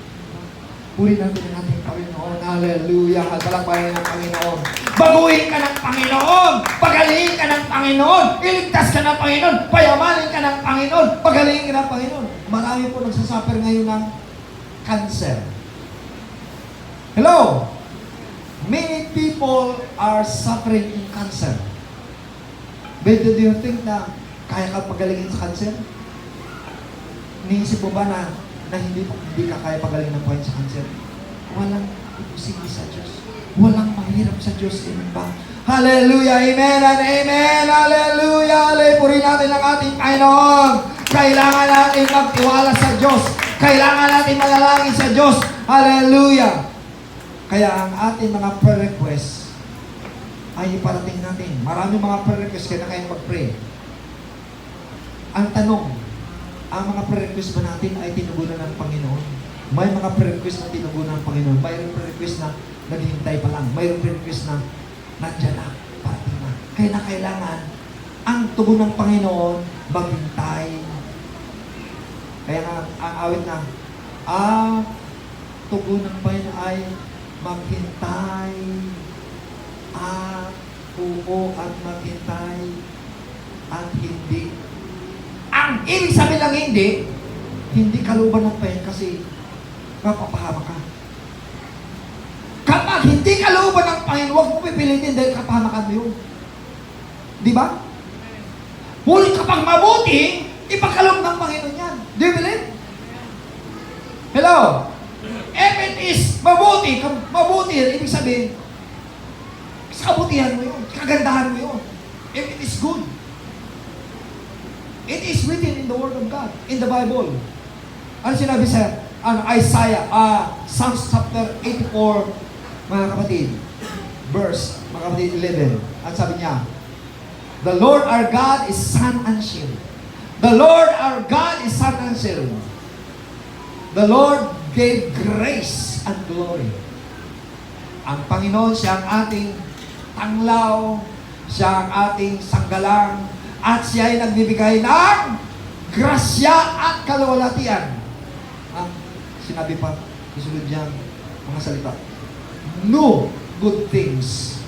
Puri natin ang ating Panginoon. Hallelujah. Palakpayan ng Panginoon. Baguhin ka ng Panginoon. Pagalingin ka ng Panginoon. Iligtas ka ng Panginoon. Payamanin ka ng Panginoon. Pagalingin ka ng Panginoon. Marami po nagsasuffer ngayon ng cancer. Hello? Many people are suffering in cancer. But do you think na kaya ka pagalingin sa cancer? Iniisip mo ba na hindi ka kaya pagaling ng Panginoon sa cancer? Walang imposible sa Diyos. Walang mahirap sa Diyos. Amen ba? Hallelujah! Amen and amen! Hallelujah! Purihin natin ang ating Panginoon. Kailangan natin magtiwala sa Diyos. Kailangan natin manalangin sa Diyos. Hallelujah! Kaya ang ating mga prayer requests ay iparating natin. Maraming mga prayer requests kaya na kayong mag-pray. Ang tanong, ang mga prayer request ba natin ay tinugunan ng Panginoon? May mga prayer request na tinugunan ng Panginoon. Mayroong prayer request na naghihintay pa lang. Mayroong prayer request na nandiyan na, parating na. Kaya na kailangan ang tugon ng Panginoon maghintay. Kaya nga, ang awit na, tugon ng Panginoon ay maghintay. Oo at maghintay at hindi. Ang ibig sabihin lang hindi kalooban ng Panginoon kasi mapapahama ka. Kapag hindi kalooban ng Panginoon, huwag mo pipilitin dahil kapahamakan mo yun. Di ba? Ngunit kapag mabuti, Ipagkaloob ng Panginoon yan. Do you believe? Hello? If it is mabuti, ibig sabihin, sa kabutihan mo yun, kagandahan mo yun. If it is good. It is written in the Word of God, in the Bible. Ano sinabi sa Isaiah, Psalms chapter 84, mga kapatid, verse, mga kapatid, 11. At sabi niya, the Lord our God is sun and shield. The Lord our God is sun and shield. The Lord gave grace and glory. Ang Panginoon, siya ang ating tanglaw, siya ang ating sanggalang, at siya ay nagbibigay ng grasya at kaluwalhatian. Ang sinabi pa, isunod dyan, mga salita, no good things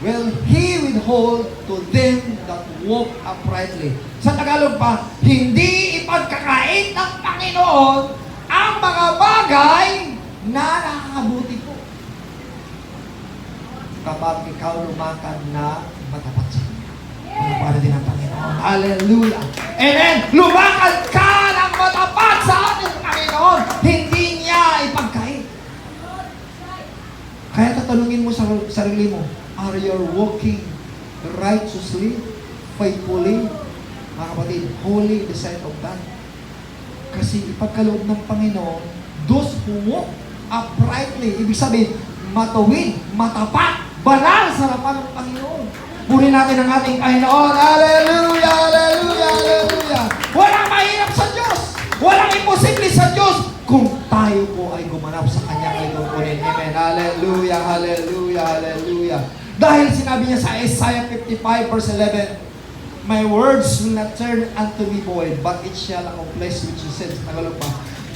will He withhold to them that walk uprightly. Sa Tagalog pa, hindi ipagkakait ng Panginoon ang mga bagay na nakakabuti po. Kapag ikaw lumakad na matapat sa Kanya. Para din ang Panginoon. Hallelujah. Amen. Lumakad ka ng matapat sa ating Panginoon. Hindi niya ipagkait. Kaya tatanungin mo sa sarili mo, are you walking righteously, faithfully, mga kapatid, holy in the sight of God? Kasi ipagkaloob ng Panginoon, those who walk uprightly, ibig sabihin, matuwid, matapat, banal sa harapan ng Panginoon. Puri natin ang ating Panginoon. Hallelujah, hallelujah, hallelujah. Walang mahirap sa Diyos. Walang imposible sa Diyos kung tayo po ay gumanap sa Kanyang itungkulin. Amen. Hallelujah, hallelujah, hallelujah. Dahil sinabi niya sa Isaiah 55 verse 11, my words will not turn unto me void, but it shall accomplish which you said. Tagalog pa.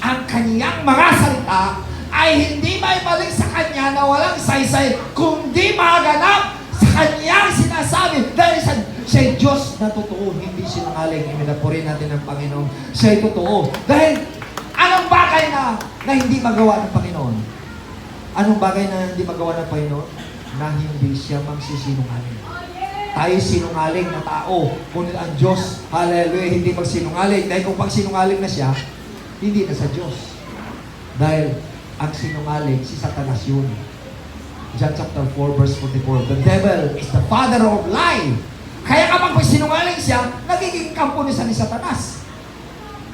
Ang Kanyang mga salita ay hindi may balik sa Kanya na walang saysay, kundi maganap sa Kanyang sinasabi. Dahil siya'y Diyos na totoo, hindi sinungaling. Iminapurin natin ang Panginoon. Siya'y totoo. Dahil anong bagay na hindi magawa ng Panginoon? Anong bagay na hindi magawa ng Panginoon? Na hindi siya magsisinungaling. Tayo sinungaling na tao. Ngunit ang Diyos, hallelujah, hindi magsinungaling. Dahil kung pagsinungaling na siya, hindi na sa Diyos. Dahil ang sinungaling, si Satanas yun. John chapter 4 verse 44, the devil is the father of lie. Kaya kapag sinungaling siya, nagiging kampo ni Satanas.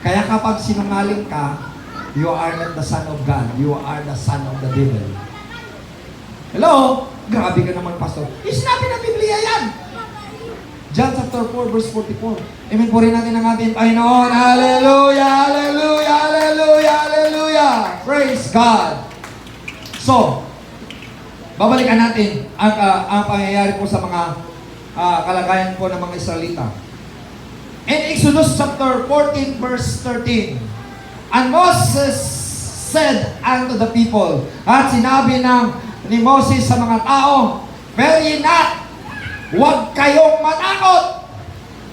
Kaya kapag sinungaling ka, you are not the son of God. You are the son of the devil. Hello? Grabe ka naman, pastor. Yung sinabi ng Biblia yan. John chapter 4 verse 44. Amen po rin natin ang ating Panginoon. Hallelujah, hallelujah, hallelujah, hallelujah. Praise God. So, babalikan natin ang pangyayari po sa mga kalagayan po ng mga Israelita. In Exodus chapter 14 verse 13, and Moses said unto the people, at sinabi ni Moses sa mga tao, fear ye not, huwag kayong matakot,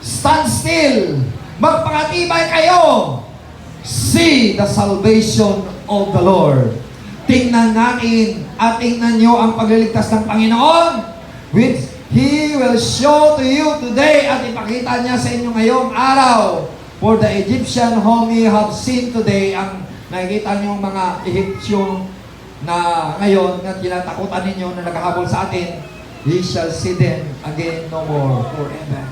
stand still, magpangatibay kayo, see the salvation of the Lord. Tingnan natin at tingnan nyo ang pagliligtas ng Panginoon, which He will show to you today, at ipakita niya sa inyo ngayong araw. For the Egyptian whom ye have seen today, ang nakikita nyo mga Egyptian na ngayon, na tinatakutan ninyo na naghahabol sa atin, ye shall see them again no more forever.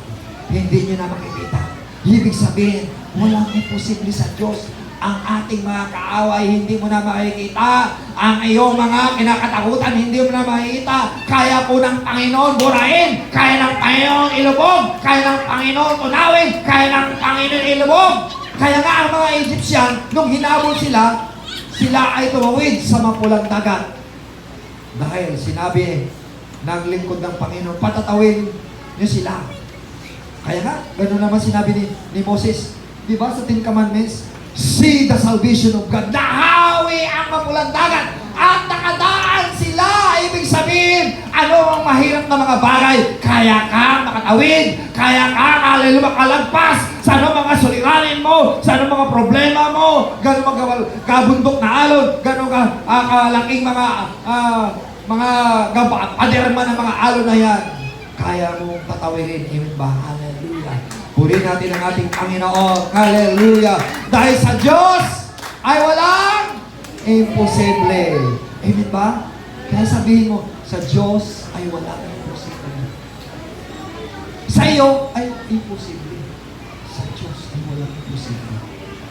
Hindi nyo na makikita. Ibig sabihin, walang imposible sa Diyos. Ang ating mga kaaway, hindi mo na makikita. Ang iyong mga kinakatakutan, hindi mo na makikita. Kaya po ng Panginoon burahin. Kaya ng Panginoon ilubog. Kaya ng Panginoon tunawin. Kaya ng Panginoon ilubog. Kaya nga ang mga Egyptian, nung hinabol sila ay tumawid sa mapulang dagat. Dahil sinabi ng lingkod ng Panginoon, patatawin niyo sila. Kaya nga, gano'n naman sinabi ni Moses. Di ba sa Ten Commandments? See the salvation of God. Nahawi ang mapulang dagat at nakadaan sila. Ibig sabihin, ano ang mahirap na mga bagay? Kaya ka makatawid. Kaya ka, hallelujah, makalagpas sa anong mga suliranin mo, sa anong mga problema mo, gano'ng kabundok na alon, gano'ng kalaking mga paderma ng mga alon na yan. Kaya mo tatawirin. Amen ba? Hallelujah. Purihin natin ang ating Panginoon. Hallelujah. Dahil sa Diyos ay walang imposible. Amen ba? Kaya sabihin mo, sa Diyos ay walang imposible. Sa iyo ay imposible. Sa Diyos ay walang imposible.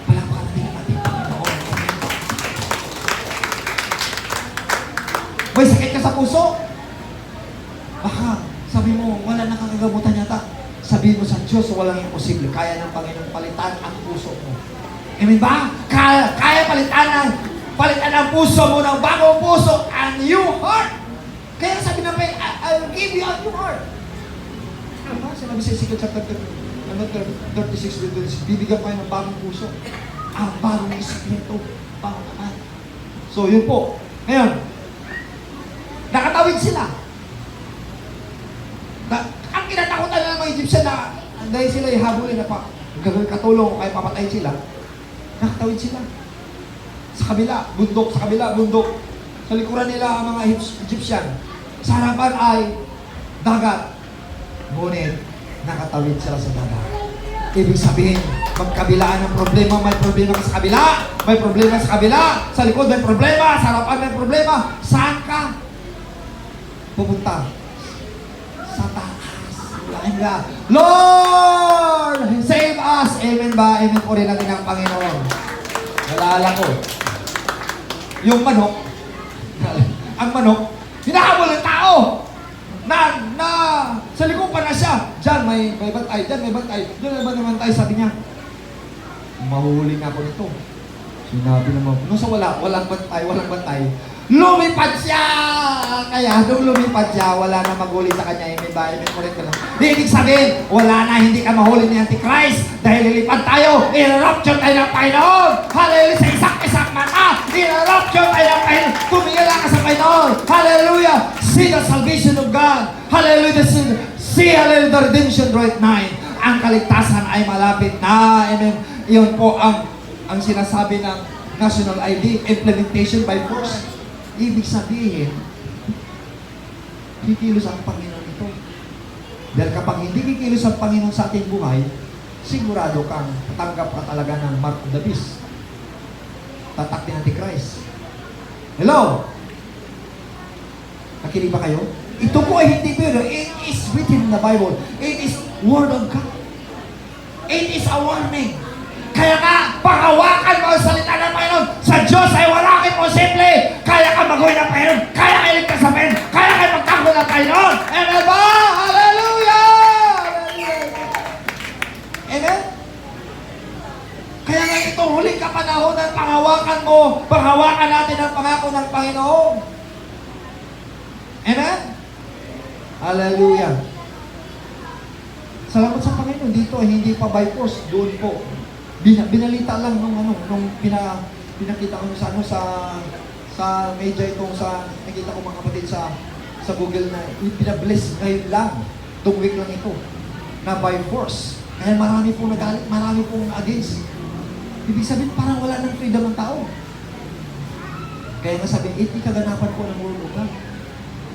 Palakpakan natin ang ating Panginoon. May sakit ka sa puso? Baka, sabi mo, wala nang kagamutan yata. Sabihin mo sa Diyos, walang imposible. Kaya ng Panginoon palitan ang puso mo. Amen ba? Kaya palitan ang puso mo ng bagong puso, a new heart. Kaya sabi namin, I will give you a new heart. Diba? Sinabi sa Ezekiel chapter 36, bibigyan kayo ng bagong puso. Ang bagong espiritu, bagong naman. So, yun po. Ngayon, nakatawid sila. Ang kinatakutan ng mga Egyptian na dahil sila ihabulin na gagawin katulong o kaya papatayin sila, nakatawid sila. Sa kabila, bundok. Sa likuran nila ang mga Egyptian. Sa harapan ay dagat. Ngunit, nakatawid sila sa dagat. Ibig sabihin, magkabilaan ng problema, may problema ka sa kabila, may problema sa kabila, sa likod may problema, sa harapan may problema, saan ka pupunta? Sa taas. Amen ba? Lord, save us. Amen ba? Amen po rin natin ang Panginoon. Nalala ko. Yung manok, ang manok, hinahabol ng tao. Na, sa likod pa na siya. Diyan may bantay, diyan may bantay. Diyan may bantay, sabi niya. Mahuli na ako nito. Sinabi naman, nung sa walang bantay, lumipad siya! Kaya nung lumipad siya, wala na maghuli sa kanya. Amen ba? Amen, correct ka lang. Di ibig sabihin, wala na, hindi ka mahuli ni Antichrist. Dahil lilipad tayo, i-rapture tayo ng Panginoon. Hallelujah, sa isang mata, i-rapture tayo ng Panginoon. Tumingala ka sa Panginoon. Hallelujah, see the salvation of God. Hallelujah, see hallelujah, the redemption right now. Ang kaligtasan ay malapit na. Amen. Iyon po ang sinasabi ng national ID, implementation by force. Ibig sabihin, kikilos ang Panginoon ito. Dahil kapag hindi kikilos ang Panginoon sa ating buhay, sigurado kang tatanggap ka talaga ng mark of the beast. Tatak ni Antichrist. Hello? Nakinig ba kayo? Ito po ay hindi pero it is written in the Bible. It is Word of God. It is a warning. Kaya nga, panghawakan mo ang salita ng Panginoon. Sa Diyos ay walang imposible. Kaya ka mag-uwi ng Panginoon. Kaya ka iligtas sa Panginoon. Kaya ka magtanggol ng Panginoon. Amen ba? Hallelujah! Amen? Kaya nga itong huling kapanahon ng panghawakan mo, panghawakan natin ang pangako ng Panginoon. Amen? Hallelujah! Salamat sa Panginoon. Dito ay hindi pa by force. Doon po. Binalita lang nung pinakita ko sa media itong nakita ko mga kapatid sa Google na pinabless ngayon lang, itong week lang ito, na by force. Kaya marami pong nagalit, marami pong against. Ibig sabihin parang wala ng freedom ng tao. Kaya nga sabihin, hindi kaganapan ko ng Word of God.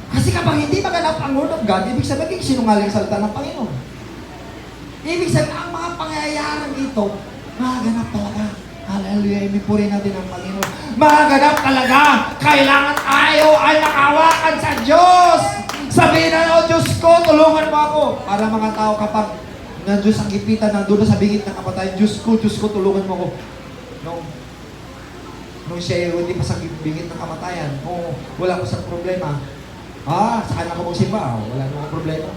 Kasi kapag hindi maganap ang Word of God, ibig sabihin sinungaling salita ng Panginoon. Ibig sabihin, ang mga pangyayaran ito, maganap talaga. Hallelujah. Ipuri natin ang Panginoon. Maganap talaga. Kailangan tayo ay nakawakan sa Diyos. Sabihin na, oh Diyos ko, tulungan mo ako. Para mga tao kapag nandiyo sa gipitan, nandoon na sa bingit ng kapatayan, Diyos ko, tulungan mo ako. Nung siya hindi pa sa bingit ng kamatayan, wala ko sa problema. Sa kanya ko magsimba, wala namang problema.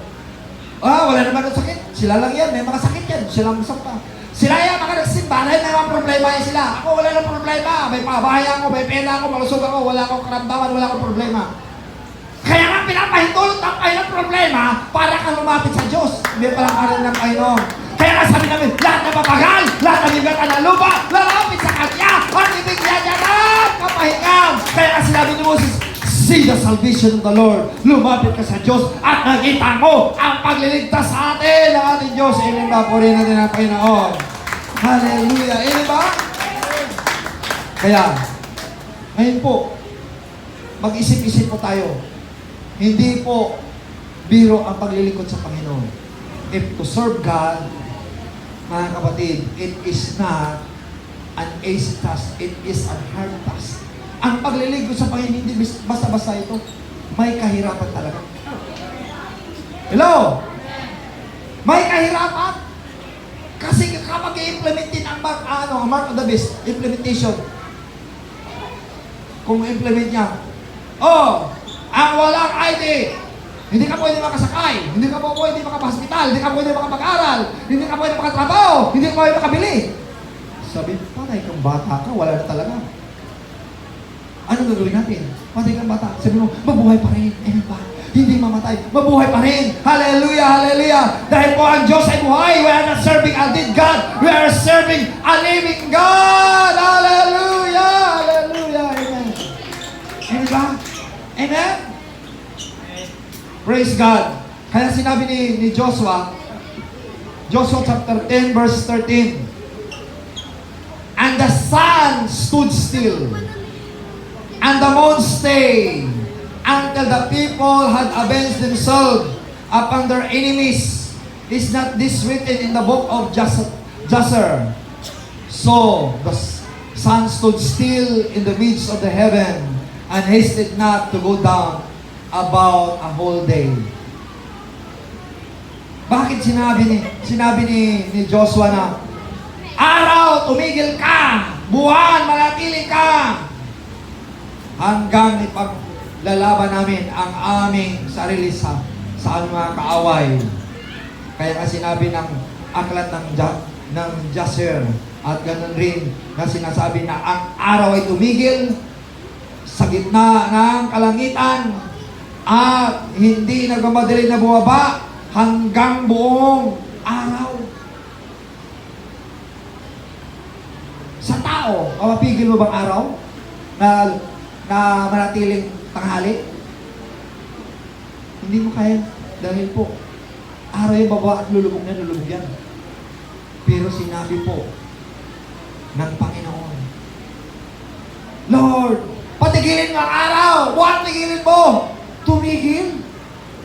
Wala naman ang sakit. Sila lang yan, may mga sakit yan. Sila ang masakta. Sila yan, mga nagsimba, may mga problema yan sila. Ako, wala nang problema. May pabahay ako, may pera ako, malusog ako, wala akong karamdaman, wala akong problema. Kaya nga pinapahintulot ang kayo ng problema para kang lumapit sa Diyos. Hindi palang karin ng Panginoon. Kaya nga sabi namin, lahat na mapagal, lahat na bigatan ng lupa, lalapit sa Kanya, at ibigyan niya ng kapahingan. Kaya nga sinabi ni Moses, see the salvation of the Lord. Lumapit ka sa Diyos at nakita mo ang pagliligtas sa atin ng ating Diyos. Amen ba? Purihin natin ang Panginoon. Hallelujah. Amen ba? Kaya, ngayon po, mag-isip-isip po tayo. Hindi po biro ang paglilingkod sa Panginoon. If to serve God, Mga kapatid, it is not an easy task. It is an hard task. Ang paglilingkod sa Panginoon, hindi basta-basta ito. May kahirapan talaga. Hello? May kahirapan. Kasi kapag i-implementin ang mark of the beast, implementation. Kung implement niya, ang walang ID, hindi ka pwede makasakay, hindi ka pwede makapahospital, hindi ka pwede makapag-aral, hindi ka pwede makatrabaho, hindi ka pwede makabili. Sabi, patay kang bata ka, wala na talaga. Anong gagawin natin? Patay kang bata. Sabi mo, mabuhay pa rin. Amen ba? Hindi mamatay. Mabuhay pa rin. Hallelujah, hallelujah. Dahil po ang Diyos ay buhay. We are not serving a dead God. We are serving a living God. Hallelujah, hallelujah. Amen. Amen ba? Amen? Praise God. Kaya sinabi ni Joshua, Joshua chapter 10 verse 13, and the sun stood still, and the moon stayed, until the people had avenged themselves upon their enemies. Is not this written in the book of Jasher? So the sun stood still in the midst of the heaven, and hasted not to go down about a whole day. Bakit sinabi ni Joshua na, araw, tumigil ka! Buwan, manatili ka! Hanggang ipaglalaban namin ang aming sarili sa aming mga kaaway. Kaya nga sinabi ng aklat ng Jasher, at ganun rin na sinasabi na ang araw ay tumigil sa gitna ng kalangitan at hindi nagmamadali na bumaba hanggang buong araw. Sa tao, mapapigil mo bang araw na manatiling tanghali? Hindi mo kaya. Dahil po, araw yung baba at lulubog yan. Pero sinabi po ng Panginoon, Lord, patigilin mo ang araw! Buwan, tigilin mo! Tumigil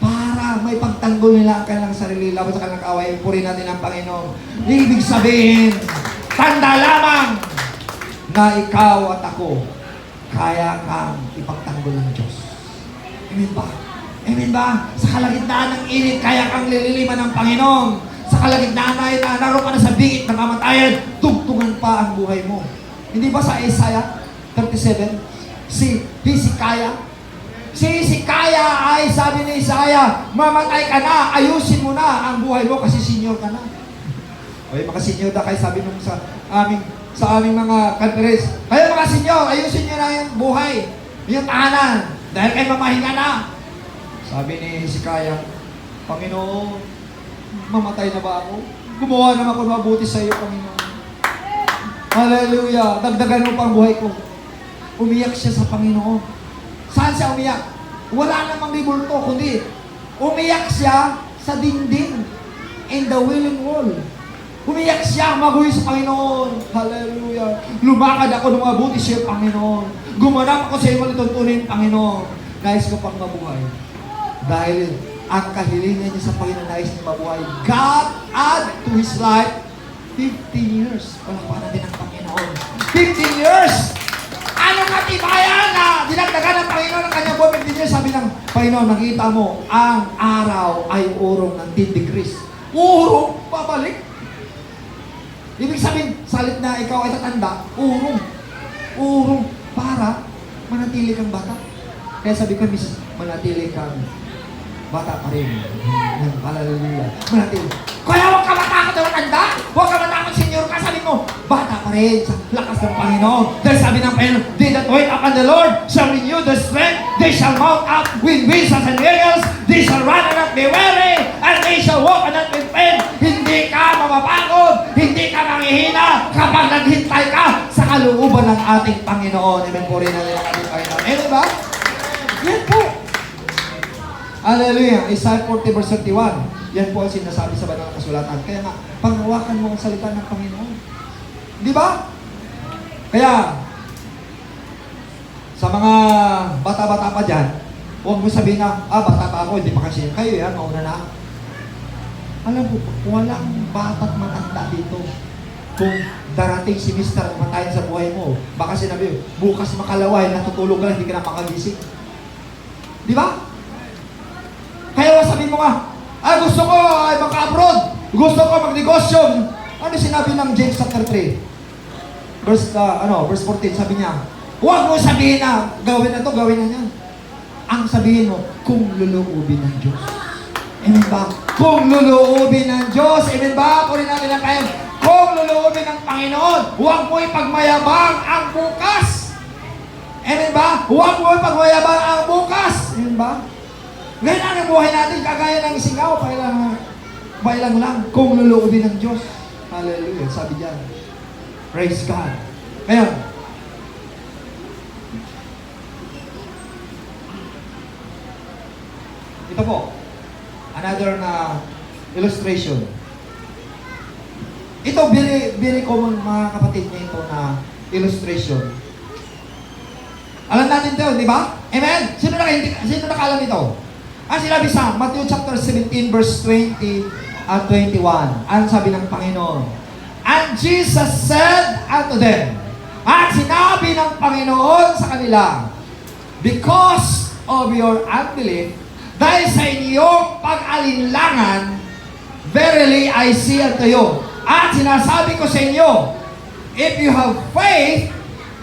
para may pagtanggol nila ang kanilang sarili laban sa kanilang kaaway. Purihin natin ang Panginoon. Ibig sabihin, tanda lamang na ikaw at ako kaya kang ipagtanggol ng Diyos. Amen ba? Amen ba? Sa kalagitnaan ng init, kaya kang lililiman ng Panginoon. Sa kalagitnaan na naroon ka na sa bingit ng kamatayan, tugtungan pa ang buhay mo. Hindi ba sa Isaiah 37? Si Hezekiah ay sabi ni Isaiah, mamatay ka na, ayusin mo na ang buhay mo kasi senior ka na. Okay, mga senior na kayo sabi nung sa aming mga conference, kayo mga senior, ayusin nyo na yung buhay, yung tahanan, dahil kayo mamahinga na. Sabi ni Hezekiah, Panginoon, mamatay na ba ako? Gumawa naman ako mabuti sa iyo, Panginoon. Hallelujah, dagdagan mo pa ang buhay ko. Umiyak siya sa Panginoon. Saan siya umiyak? Wala namang ribulto, kundi umiyak siya sa dingding in the wailing wall. Umiyak siya, maguhi sa Panginoon. Hallelujah. Lumakad ako ng mabuti sa iyo, Panginoon. Gumanap ako sa iyo malituntunin, Panginoon. Nais ko pang mabuhay. Dahil ang kahilingan niya sa Panginoon, nais niya mabuhay. God add to his life 15 years. Wala pa natin ang Panginoon. 15 years! Anong katibayan na dinagdagan ng Panginoon ng kanyang buhay 15 years? Sabi ng Panginoon, nakita mo, ang araw ay urong ng 10 degrees. Urong, pabalik. Ibig sabihin, salit na ikaw ay tatanda, urong. Urong, para manatili kang bata. Kaya sabi ko, miss, manatili kang bata pa rin. Hallelujah. Manatili. Kaya huwag ka matakot na matanda. Huwag ka matakot, senior ka. Sabi mo, bata pa rin sa lakas ng Panginoon. Dahil sabi ng Panginoon, they that wait upon the Lord shall renew the strength. They shall mount up with wings as an eagles. They shall run and not be weary. And they shall walk and not be faint. Hindi ka mapapagod. Hindi ka manghihina kapag naghintay ka sa kalooban ng ating Panginoon. Amen po rin na nila ating Panginoon. Amen ba? Yan po. Hallelujah. Isaiah 40 verse 31. Yan po ang sinasabi sa banal na kasulatan. Kaya nga, panghawakan mo ang salita ng Panginoon. Di ba? Kaya, sa mga bata-bata pa dyan, huwag mo sabihin na, bata pa ako, hindi pa kasi kayo yan, mauna na. Alam mo, walang bata't matanda dito. Kung darating si Mr. matayin sa buhay mo, baka sinabi, bukas makalaway, natutulog ka lang, hindi ka na makagising. Di ba? Kaya sabi mo nga, gusto ko ay maka-abroad, gusto ko magnegosyo. Ano sinabi ng James chapter 3? Verse 14, sabi niya, huwag mo sabihin na, gawin na to, gawin na yan. Ang sabihin mo, kung luluubin ng Diyos. Amen ba? Kung luluubin ng Diyos. Amen ba? Kunin natin ang kaya. Kung luluubin ng Panginoon, huwag mo ipagmayabang ang bukas. Amen ba? Huwag mo ipagmayabang ang bukas. Amen ba? Ngayon ang buhay natin, kagaya ng singaw, pailang lang, kung luluubin ng Diyos. Hallelujah. Sabi diyan. Praise God. Ngayon, ito po, another na illustration. Ito, very common mga kapatid niya ito na illustration. Alam natin ito, di ba? Amen? Sino nakaalam ito? Ang sinabi sa Matthew chapter 17 verse 20 at 21. Ano sabi ng Panginoon? And Jesus said unto them, at sinabi ng Panginoon sa kanila, because of your unbelief, dahil sa inyong pag-alinlangan, verily I say unto you, at sinasabi ko sa inyo, if you have faith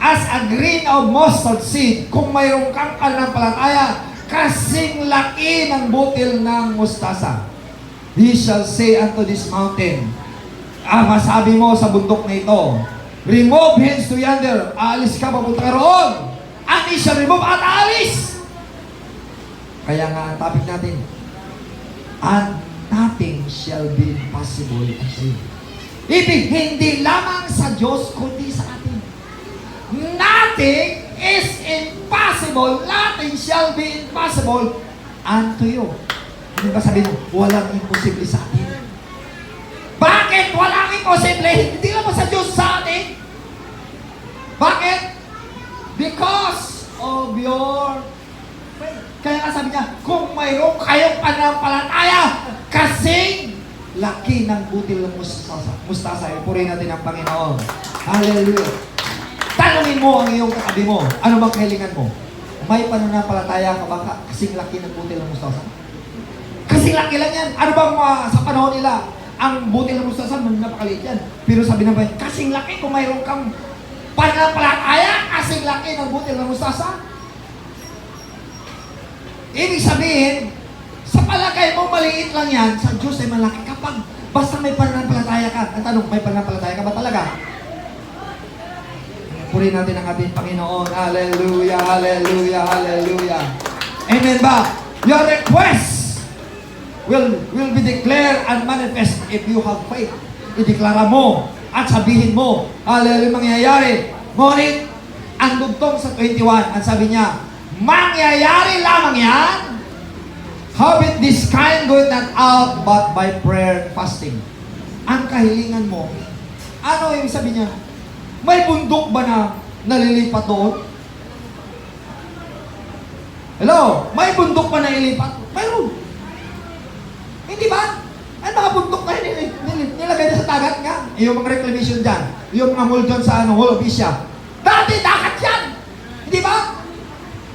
as a grain of mustard seed, kung mayroong kang pananampalataya, kasing laki ng butil ng mustasa, he shall say unto this mountain, masabi mo sa bundok na ito, remove hence to yonder, aalis ka, papunta ka roon, and he shall remove at aalis. Kaya nga ang topic natin, and nothing shall be impossible unto you. Ibig, hindi lamang sa Diyos, kundi sa atin. Nothing is impossible, nothing shall be impossible unto you. Hindi ba sabihin mo, walang imposible sa atin? Bakit walang imposible? Hindi lamang sa Diyos, sa atin. Bakit? Because of your faith. Kaya nga sabi niya, kung mayroong kayong pananampalataya, kasing laki ng butil ng mustasa. Ipurihin natin ang Panginoon. Hallelujah. Tanungin mo ang iyong katabi mo, ano bang kahilingan mo? May pananampalataya ka ba kasing laki ng butil ng mustasa? Kasing laki lang yan. Ano bang sa panahon nila, ang butil ng mustasa, napakaliit yan. Pero sabi na ba, kasing laki kung mayroong kang pananampalataya, kasing laki ng butil ng mustasa? Ibig sabihin, sa palagay mo, maliit lang yan, sa Diyos ay malaki kapag basta may pananampalataya ka. Ang tanong, may pananampalataya ka ba talaga? Purihin natin ang ating Panginoon. Hallelujah, hallelujah, hallelujah. Amen ba? Your request will be declared and manifest if you have faith. Ideklara mo at sabihin mo, hallelujah, mangyayari. Ngunit, ang dugtong sa 21, ang sabi niya, mangyayari lamang yan. Habit this kind goeth not out but by prayer and fasting. Ang kahilingan mo, ano yung sabi niya? May bundok ba na nalilipat doon? Hello? May bundok ba na ilipat? Mayroon. Hindi ba? Ang mga bundok na nilagay na sa dagat nga. Yung mga reclamation dyan. Yung mga mall dyan sa Hall of Asia. Dati dagat yan. Hindi ba?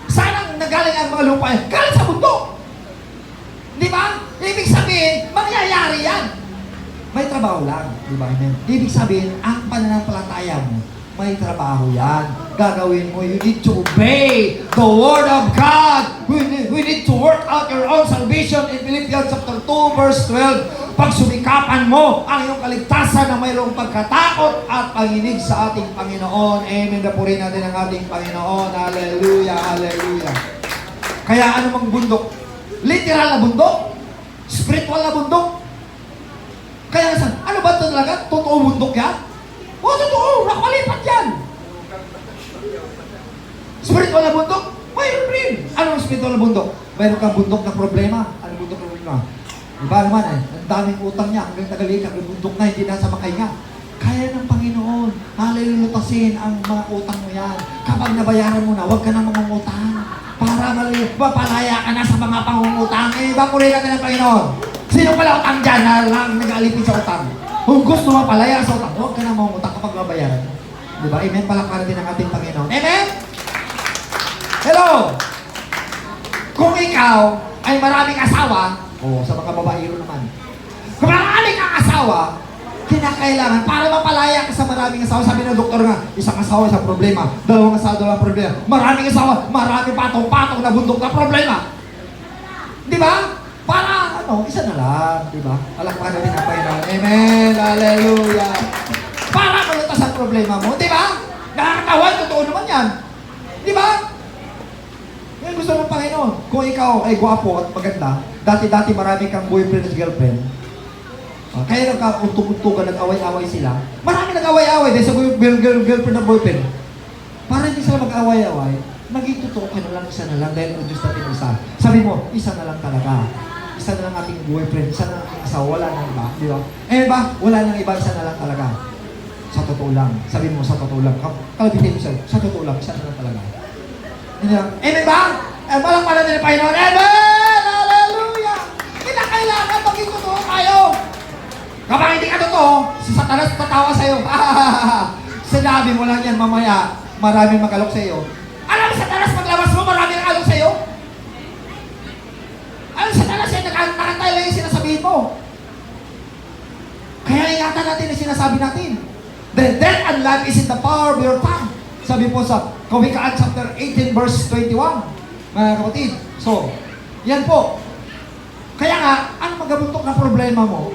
Saan ang nagaling ang mga lupa? Galing sa bundok. Di ba? Ibig sabihin, mangyayari yan. May trabaho lang. Di ba? Ibig sabihin, ang pananampalataya mo, may trabaho yan. Gagawin mo, you need to obey the Word of God. We need to work out your own salvation in Philippians chapter 2, verse 12. Pag sumikapan mo ang iyong kaligtasan na mayroong pagkatakot at panginig sa ating Panginoon. Amen. Dapurin natin ang ating Panginoon. Hallelujah, hallelujah. Kaya ano mang bundok? Literal na bundok? Spiritual na bundok? Kaya saan? Ano ba ito talaga? Totoo bundok yan? O, totoo! Nakalipat yan! Spiritual na bundok? Mayroon rin! Anong spiritual na bundok? Mayroon kang bundok na problema. Anong bundok na problema? Diba naman ang daming utang niya, hanggang tagalik, hanggang bundok na, hindi nasa makay nga. Kaya ng Panginoon, halilutasin ang mga utang mo yan. Kapag nabayaran mo na, huwag ka na mangungutang. Para mapalaya ka na sa mga pangungutang. Eh, bakurihan ka ng Panginoon. Sino pala utang dyan na lang nag-aalipin sa utang? Kung gusto mo palaya sa utang, huwag ka na mangutang kapag mabayaran. Diba? Amen? Palakparan din ang ating Panginoon. Amen? Hello! Kung ikaw ay maraming asawa, sa mga babaero naman, kung maraming kang asawa, kinakailangan para mapalaya ka sa maraming asawa. Sabi ng doktor nga, isang asawa, isang problema. Dalawang asawa, dalawang problema. Maraming asawa, maraming patong-patong na bundok na problema. Di ba? Para, isa na lang. Di ba? Palakpakan natin ang Panginoon. Amen. Hallelujah. Para malutas ang problema mo. Di ba? Nakakawal, totoo naman yan. Di ba? Yan gusto ng Panginoon. Kung ikaw ay gwapo at maganda, dati-dati marami kang boyfriend at girlfriend, kaya nagka-untog-untugan, nag-away-away sila. Marami nag-away-away dahil sa girlfriend at boyfriend. Para hindi sila mag-away-away, naging totoo ka na lang, isa na lang, dahil ang Diyos natin isa. Sabi mo, isa na lang talaga. Isa na lang ating boyfriend, isa na lang ating asawa, wala nang iba. Di ba? Eh ba? Wala nang iba, isa na lang talaga. Sa totoo lang. Sabi mo, sa totoo lang. Kalabitin mo sa'yo, sa totoo lang, isa na lang talaga. Hindi lang. Amen ba? Walang pala din ang Panginoon. Amen! Hallelujah! Kailangan maging totoo tayo. Kapag hindi ka totoo, si Satanas tatawa sa'yo. Sinabi mo lang yan mamaya, maraming mag-alok sa'yo. Alam mo, Satanas, paglabas mo, maraming mag-alok sa'yo. Alam mo, Satanas, nakantay lang yung sinasabihin mo. Kaya ingatan natin yung sinasabi natin. The death and life is in the power of your tongue. Sabi po sa Kawikaan chapter 18 verse 21, mga kapatid. So, yan po. Kaya nga, ang magabuntok na problema mo,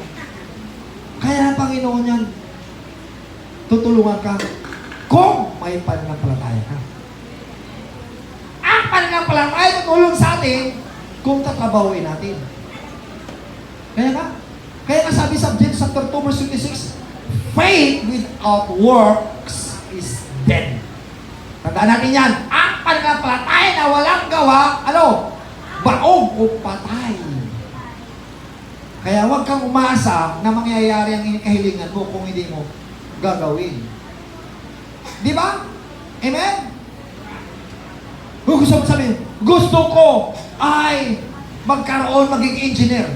kaya ang Panginoon yan, tutulungan ka kung may pananampalataya ka. Ang pananampalataya tutulong sa atin kung tatrabahuin natin. Kaya nga sabi sa James chapter 2 verse 26, faith without works is dead. Tandaan natin yan. Ang pananampalataya na walang gawa, baog o patay. Kaya huwag kang umasa na mangyayari ang kahilingan mo kung hindi mo gagawin. Di ba? Amen? Kung gusto mo sabihin, gusto ko ay magkaroon, maging engineer.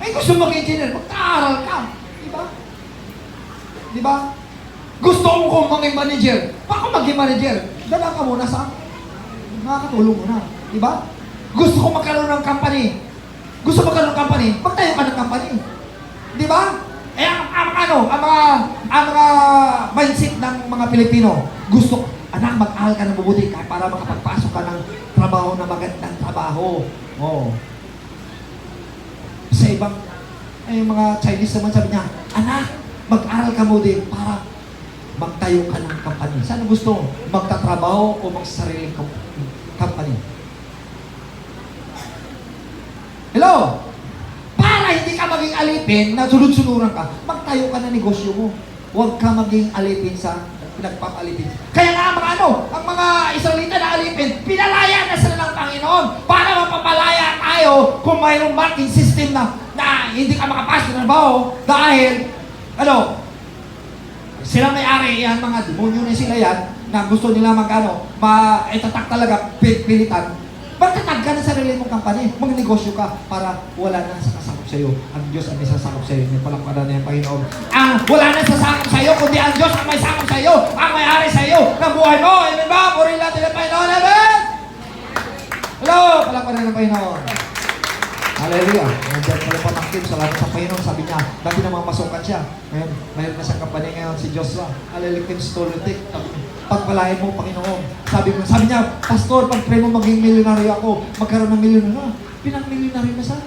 Ay, gusto mo maging engineer, magka-aral ka. Di ba? Di ba? Gusto ko maging manager. Baka maging manager. Dala ka muna sa nakakatulong mo na. Di ba? Gusto ko magkaroon ng company. Gusto magkaroon ng company, magtayo ka ng company. Di ba? Eh, ang mga mindset ng mga Pilipino, gusto, anak, mag-aral ka ng mabuti ka para makapagpasok ka ng trabaho na magandang trabaho. Sa ibang, mga Chinese naman sabi niya, anak, mag-aral ka mabuti para magtayo ka ng company. Saan gusto mo? Magtatrabaho o magsasariling company? Hello? Para hindi ka maging alipin na sunod-sunuran ka, magtayo ka ng negosyo mo. Huwag ka maging alipin sa pinagpapalipin. Kaya nga ang mga Israelita na alipin, pinalaya na sila ng Panginoon para mapapalaya tayo kung mayroong marking system na hindi ka makapasok ng trabaho dahil, sila may-ari, yan mga demonyo na sila yan, na gusto nila itatak talaga, pilitan. Magtatag ka na sa sarili mong kampanya, magnegosyo ka para wala na sa kasakop sa iyo. Ang Diyos ang may sasakop sa iyo. May palakparan na yung Panginoon. Wala na sasakop sa iyo, kundi ang Diyos ang may sakop sa iyo, ang may-ari sa iyo ng buhay mo. Amen ba? Purihin natin ang Panginoon. Amen! Hello! Palakparan ng Panginoon. Hallelujah. Nandiyan pala pamangkin. Salamat sa Panginoon. Sabi niya, dati namang masukan siya. Ngayon, mayroon na siyang kampanya ngayon si Joshua. Hallelujah. Stolutik. Pagpalain mo, Panginoon. Sabi niya, Pastor, pag pray mo maging milyonaryo ako, magkaroon ng milyonaryo. Pinang-milyonaryo na siya.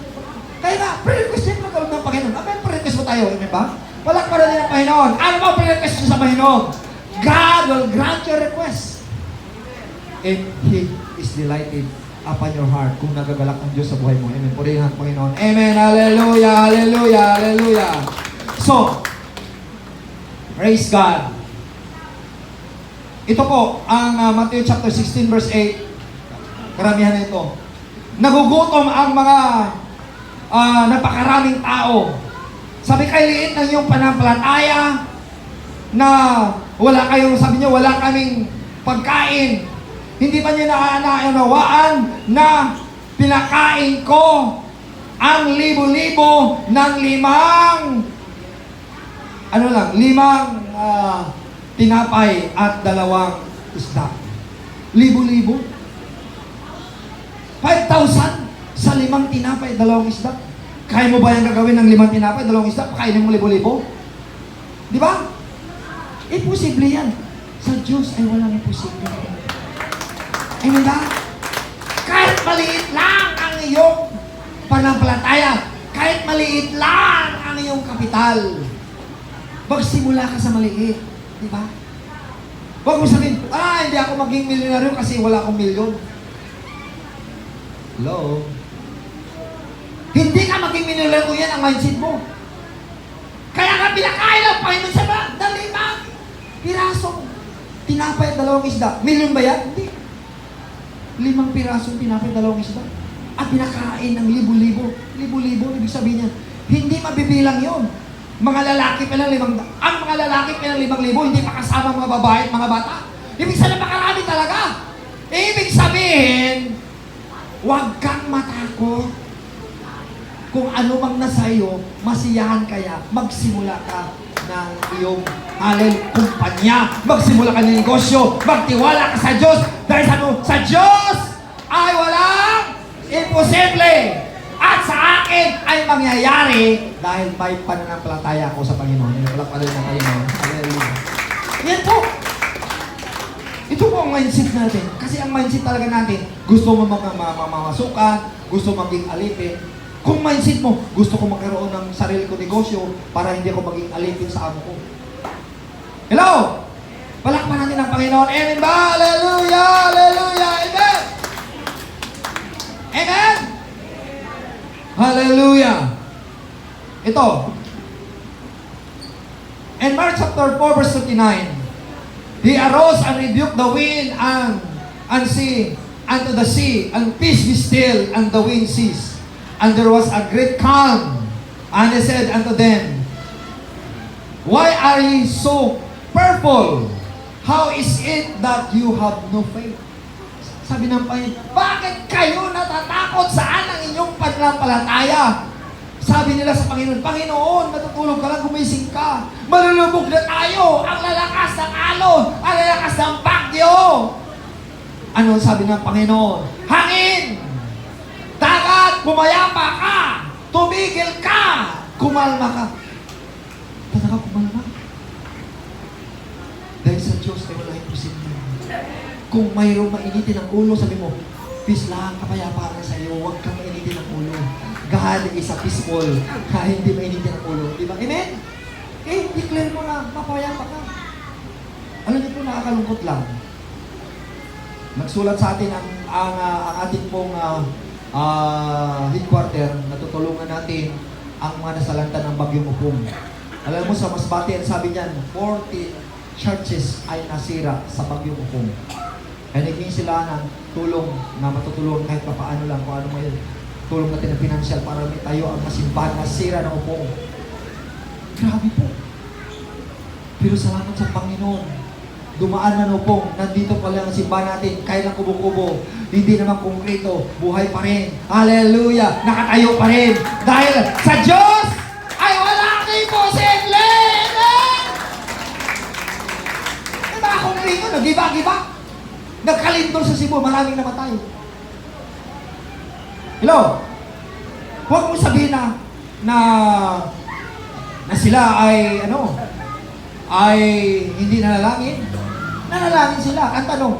Kaya nga, pre-request niya magkaroon ng Panginoon. Amen, pre-request mo tayo. Amen ba? Walang para din ang Panginoon. Ano ba pre-request mo sa Panginoon? God will grant your request. And He is delighted upon your heart kung nagagalak ang Diyos sa buhay mo. Amen. Purihin ang Panginoon. Amen. Hallelujah. Hallelujah. Hallelujah. So, praise God. Ito po, ang Matthew chapter 16 verse 8. Karamihan na ito. Nagugutom ang mga napakaraming tao. Sabi kay liit ng iyong pananampalataya na sabi niya, wala kaming pagkain. Hindi pa niya naunawaan na pinakain ko ang libo-libo ng limang tinapay at 2 isda. Libo-libo. 5,000 sa 5 tinapay, 2 isda. Kaya mo ba yung gagawin ng 5 tinapay, 2 isda? Pakainin mo libo-libo? Di ba? Imposible yan. Sa Diyos ay walang imposible. Amen ba? Kahit maliit lang ang iyong pananampalataya, kahit maliit lang ang iyong kapital, magsimula ka sa maliit. Di ba? Huwag mo sabihin, hindi ako maging milyonaryo kasi wala akong milyon. Hello? Hindi ka maging milyonaryo, yan ang mindset mo. Kaya nga pinakain ang Panginoon sa mga 5 pirasong tinapay at 2 isda. Milyon ba yan? Hindi. 5 pirasong tinapay at 2 isda. At pinakain ng libo-libo. Libo-libo, ibig sabihin niya, hindi mabibilang yon. Mga lalaki pa ng 5,000. Ang mga lalaki pa ng 5,000, hindi pa kasama mga babae at mga bata. Ibig sabihin, makarami talaga. Ibig sabihin, huwag kang matakot. Kung ano mang nasa iyo, masiyahan kaya, magsimula ka ng iyong kumpanya. Magsimula ka ng negosyo. Magtiwala ka sa Diyos. Dahil sa Diyos ay walang imposible. At sa akin ay mangyayari dahil may pananampalataya ako sa Panginoon. Palakpalan ng Panginoon. Hallelujah. Yan po. Ito po ang mindset natin. Kasi ang mindset talaga natin, gusto mo mamasukan, gusto maging alipin. Kung mindset mo, gusto ko magkaroon ng sarili ko negosyo para hindi ako maging alipin sa amo ko. Hello? Palakpan natin ang Panginoon. Amen ba? Hallelujah! Hallelujah! Amen! Amen! Hallelujah! Ito. In Mark chapter 4 verse 29, He arose and rebuked the wind and sea, unto the sea, and peace be still, and the wind ceased. And there was a great calm. And he said unto them, Why are ye so fearful? How is it that you have no faith? Sabi ng Panginoon, bakit kayo natatakot? Saan ang inyong pananampalataya? Sabi nila sa Panginoon, Panginoon, natutulog ka lang, gumising ka. Malulubog na tayo. Ang lalakas ng alon, ang lalakas ng bagyo. Ano sabi ng Panginoon? Hangin! Dagat, pumayapa ka! Tumigil ka! Kumalma ka. Talaga kumalma? Dahil sa Diyos ay wala imposible. Kung mayroong mainitin ang ulo, sabi mo, peace lang, kapayapaan sa iyo, huwag kang mainitin ang ulo. God is a peaceful, hindi mainitin ang ulo. Di ba? Amen? Declare mo na, mapayapa ka. Alam niyo po, nakakalungkot lang. Nagsulat sa atin ang ating pong headquarter, natutulungan natin ang mga nasalanta ng Bagyong Upong. Alam mo, sa Masbate, sabi niyan, 40 churches ay nasira sa Bagyong Upong. Kaya naging sila ng tulong na matutulungan kahit paano lang kung ano may tulong natin ng financial para may tayo ang masimbahan na sira ng Upong. Grabe po. Pero salamat sa Panginoon. Dumaan na ng Upong. Nandito pala ang simbahan natin. Kaya ng kubo-kubo. Hindi naman konkreto. Buhay pa rin. Hallelujah. Nakatayo pa rin. Dahil sa Diyos ay walang imposible. Diba akong ringo? Nagiba-giba. Nagkalindol sa Cebu, maraming namatay. Hello? Huwag mo sabihin na sila ay hindi nanalangin. Nanalangin sila. Ang tanong,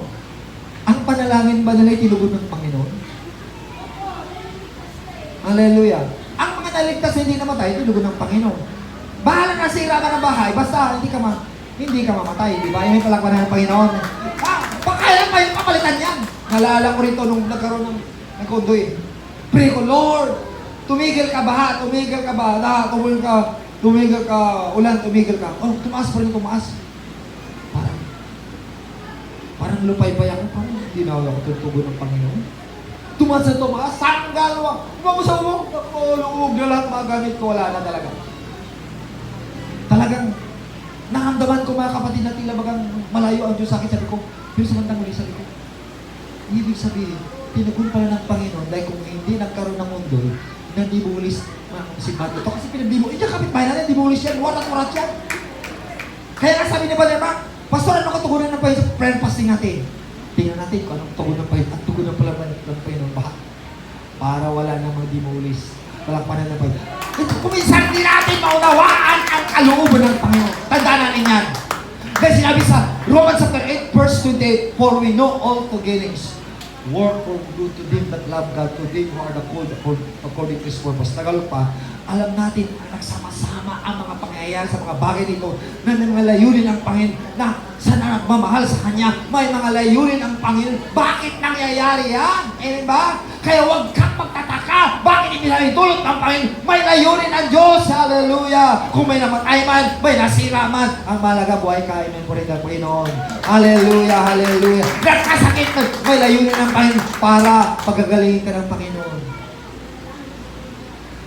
ang panalangin ba nila ay tinugon ng Panginoon? Hallelujah. Ang mga naligtas hindi namatay, tinugon ng Panginoon. Bahala na sira ka ng bahay, basta hindi ka mamatay. Di ba? Yung palakpanan ng Panginoon. Kaya pa yung kapalitan yan. Nalala ko rito nung nagkaroon ng kondo eh. Pray ko, Lord, tumigil ka baha, tumigil ka, ulan, tumigil ka. Oh, tumaas pa rin, tumaas. Parang lupay-pay ako, parang hindi na ako tutugon ng Panginoon. Tumaas na tumaas, sanggal, umabusawag, lumuog na lahat mga gamit ko, wala na talaga. Talagang, nahamdaman ko mga kapatid na tila bagang malayo ang Diyos sa akin, sabi ko, pero samantang muli sabi ko, ibig sabihin, tinugon pala ng Panginoon dahil kung hindi nagkaroon ng mundo, nandibulis. Mga kasimbahan ito kasi pinagdibulis. Hindi kapitbahay natin, nandibulis yan. Warat-warat yan. Kaya nga sabi ni Brother Mark, Pastor, ano katugunan ng Panginoon sa prayer fasting natin? Tingnan natin kung anong tugon ng Panginoon. At tugon ng pala ng Panginoon ba? Para wala namang dimulis. Walang panan ng Panginoon. Ito, kuminsan din natin maunawaan ang kalooban ng Panginoon. Tandaan natin yan. Dahil sinabi sa Romans chapter 8, verse 28, for we know all forgettings work for good to them that love God, to them who are the called according to His purpose. Tagalog pa, alam natin na nagsama-sama ang mga pangyayari sa mga bagay dito na may layunin ang Panginoon na sa nagmamahal sa Kanya, may mga layunin ang Panginoon. Bakit nangyayari yan? Amen ba? Kaya huwag kang magtataka. Bakit ipinahintulot ng Panginoon? May layunin ang Diyos. Hallelujah! Kung may namatay man, may nasira man, ang malaga buhay ka. Amen po rin ang Panginoon. Hallelujah! Hallelujah! Nagkasakit na may layunin ng Panginoon para pagagalingin ka ng Panginoon.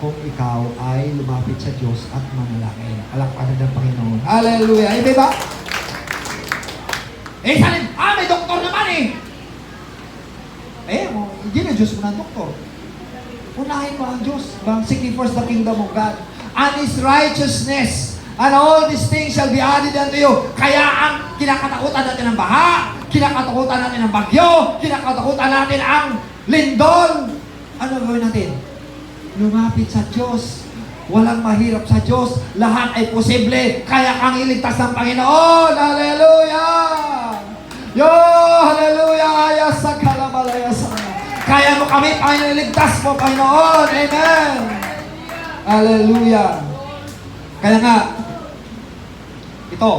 Kung ikaw ay lumapit sa Diyos at manalangin. Alakpanan ng Panginoon. Hallelujah! Amen ba? Sabi, may doktor naman eh. Hindi na Diyos mo na doktor. Unahin mo ang Diyos. Seek ye first the kingdom of God and His righteousness, and all these things shall be added unto you. Kaya ang kinakatakutan natin ng baha, kinakatakutan natin ng bagyo, kinakatakutan natin ang lindol. Ano gawin natin? Lumapit sa Diyos. Walang mahirap sa Diyos. Lahat ay posible. Kaya kang iligtas ng Panginoon. Hallelujah! Yo! Hallelujah! Ayasa kalabalaya sana. Kaya mo kami, Panginoon, iligtas mo, Panginoon. Amen! Hallelujah! Kaya nga, ito.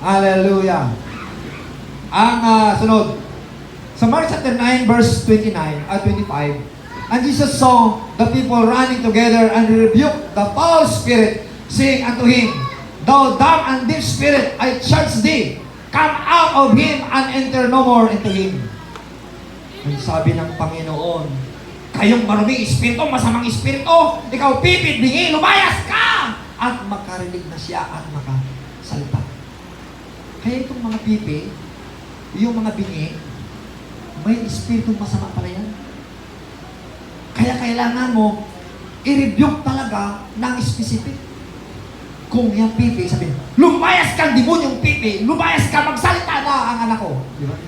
Hallelujah! Ang sunod. Sa Mark chapter 9, verse 29 at 25, and Jesus saw the people running together and rebuked the foul spirit, saying unto him, Thou dumb and deaf spirit, I charge thee, come out of him and enter no more into him. Ang sabi ng Panginoon, kayong maruming espiritu, masamang espiritu, ikaw pipit, bingi, lumayas ka! At makarinig na siya at makasalita. Kaya itong mga pipi, yung mga bingi, may espiritu masama pala yan. Kaya kailangan mo i-rebuke talaga ng specific. Kung yung pipi, sabihin, lumayas kang demonyong pipi, lumayas ka, magsalita na ang anak ko. Di ba?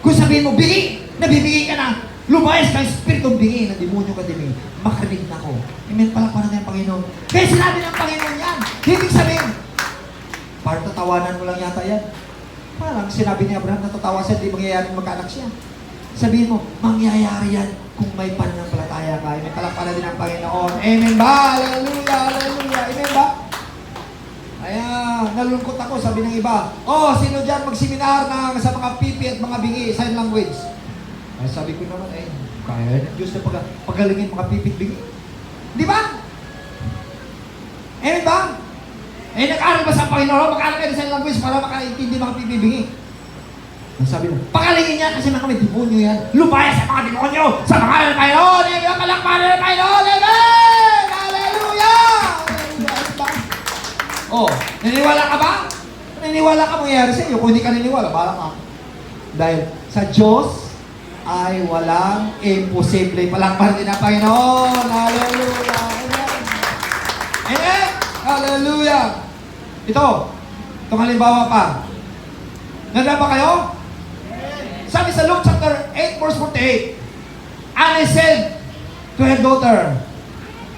Kung sabihin mo, bingi, nabibigay ka na, lumayas kang espiritong bingi, na demonyo ka bingi, makarinig na ko. Amen, palakpanan na yung Panginoon. Kaya sinabi ng Panginoon yan. Ibig sabihin, parang tatawanan mo lang yata yan. Parang sinabi ni Abraham, natatawa siya, di mangyayaring magkaanak siya. Sabihin mo, mangyayari yan kung may pananampalataya ka. Amen. Palakpanan din ang Panginoon. Amen ba? Hallelujah, hallelujah. Amen ba? Ayan, nalungkot ako, sabi ng iba, sino dyan magseminar na sa mga pipi at mga bingi, sign language? Ay, sabi ko naman, kaya ng Diyos na pagalingin mga pipi at bingi. Di ba? Amen ba? Nag-aaral ba sa Panginoon? Mag-aaral kayo sa language para makaintindi mga pipi at bingi. Sabi na, pagalingin niya kasi mga may demonyo yan. Lumayas sa mga demonyo sa pangalan ng Panginoon. Amen! Palakpanan ng Panginoon. Amen! Hallelujah! Naniniwala ka ba? Naniniwala ka mangyayari sa iyo. Kung hindi ka naniniwala, bahala ka. Dahil sa Diyos ay walang imposible. Palakpanan din ang Panginoon. Hallelujah! Amen! Amen! Hallelujah! Itong halimbawa pa. Nandun ba kayo? Sabi sa Luke chapter 8, verse 48, and he said to her daughter,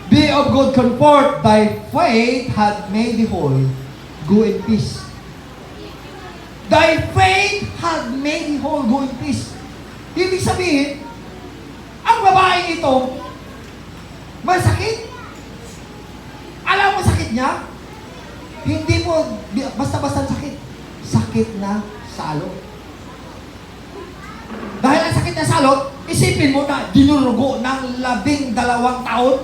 Be of good comfort, thy faith hath made thee whole. Go in peace. Thy faith hath made thee whole. Go in peace. Ibig sabihin, ang babaeng ito, may sakit. Alam mo sakit niya? Hindi mo, basta-basta sakit. Sakit na salot. Dahil ang sakit na salot, isipin mo na dinurugo ng 12 taon.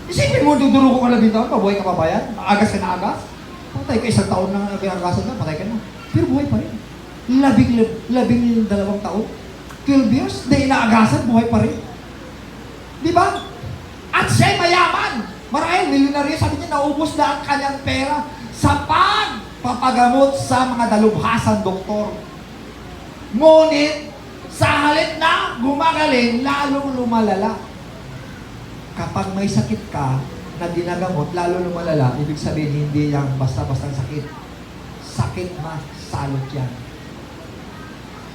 Isipin mo, dudurugo ka 12 taon, mabuhay ka pa ba yan? Agas ka na agas? Patay ka, 1 taon na pinagasan na, patay ka na. Pero buhay pa rin. 12 taon. 12 years, na inaagasan, buhay pa rin. Di ba? At siya'y mayaman. Marahil, milyonaryo, sabi niya, naubos na ang kanyang pera sa papagamot sa mga dalubhasang doktor. Ngunit, Sa halip na gumagaling, lalong lumalala. Kapag may sakit ka na dinagamot, lalo lumalala, ibig sabihin hindi yan basta-basta sakit. Sakit na salot yan.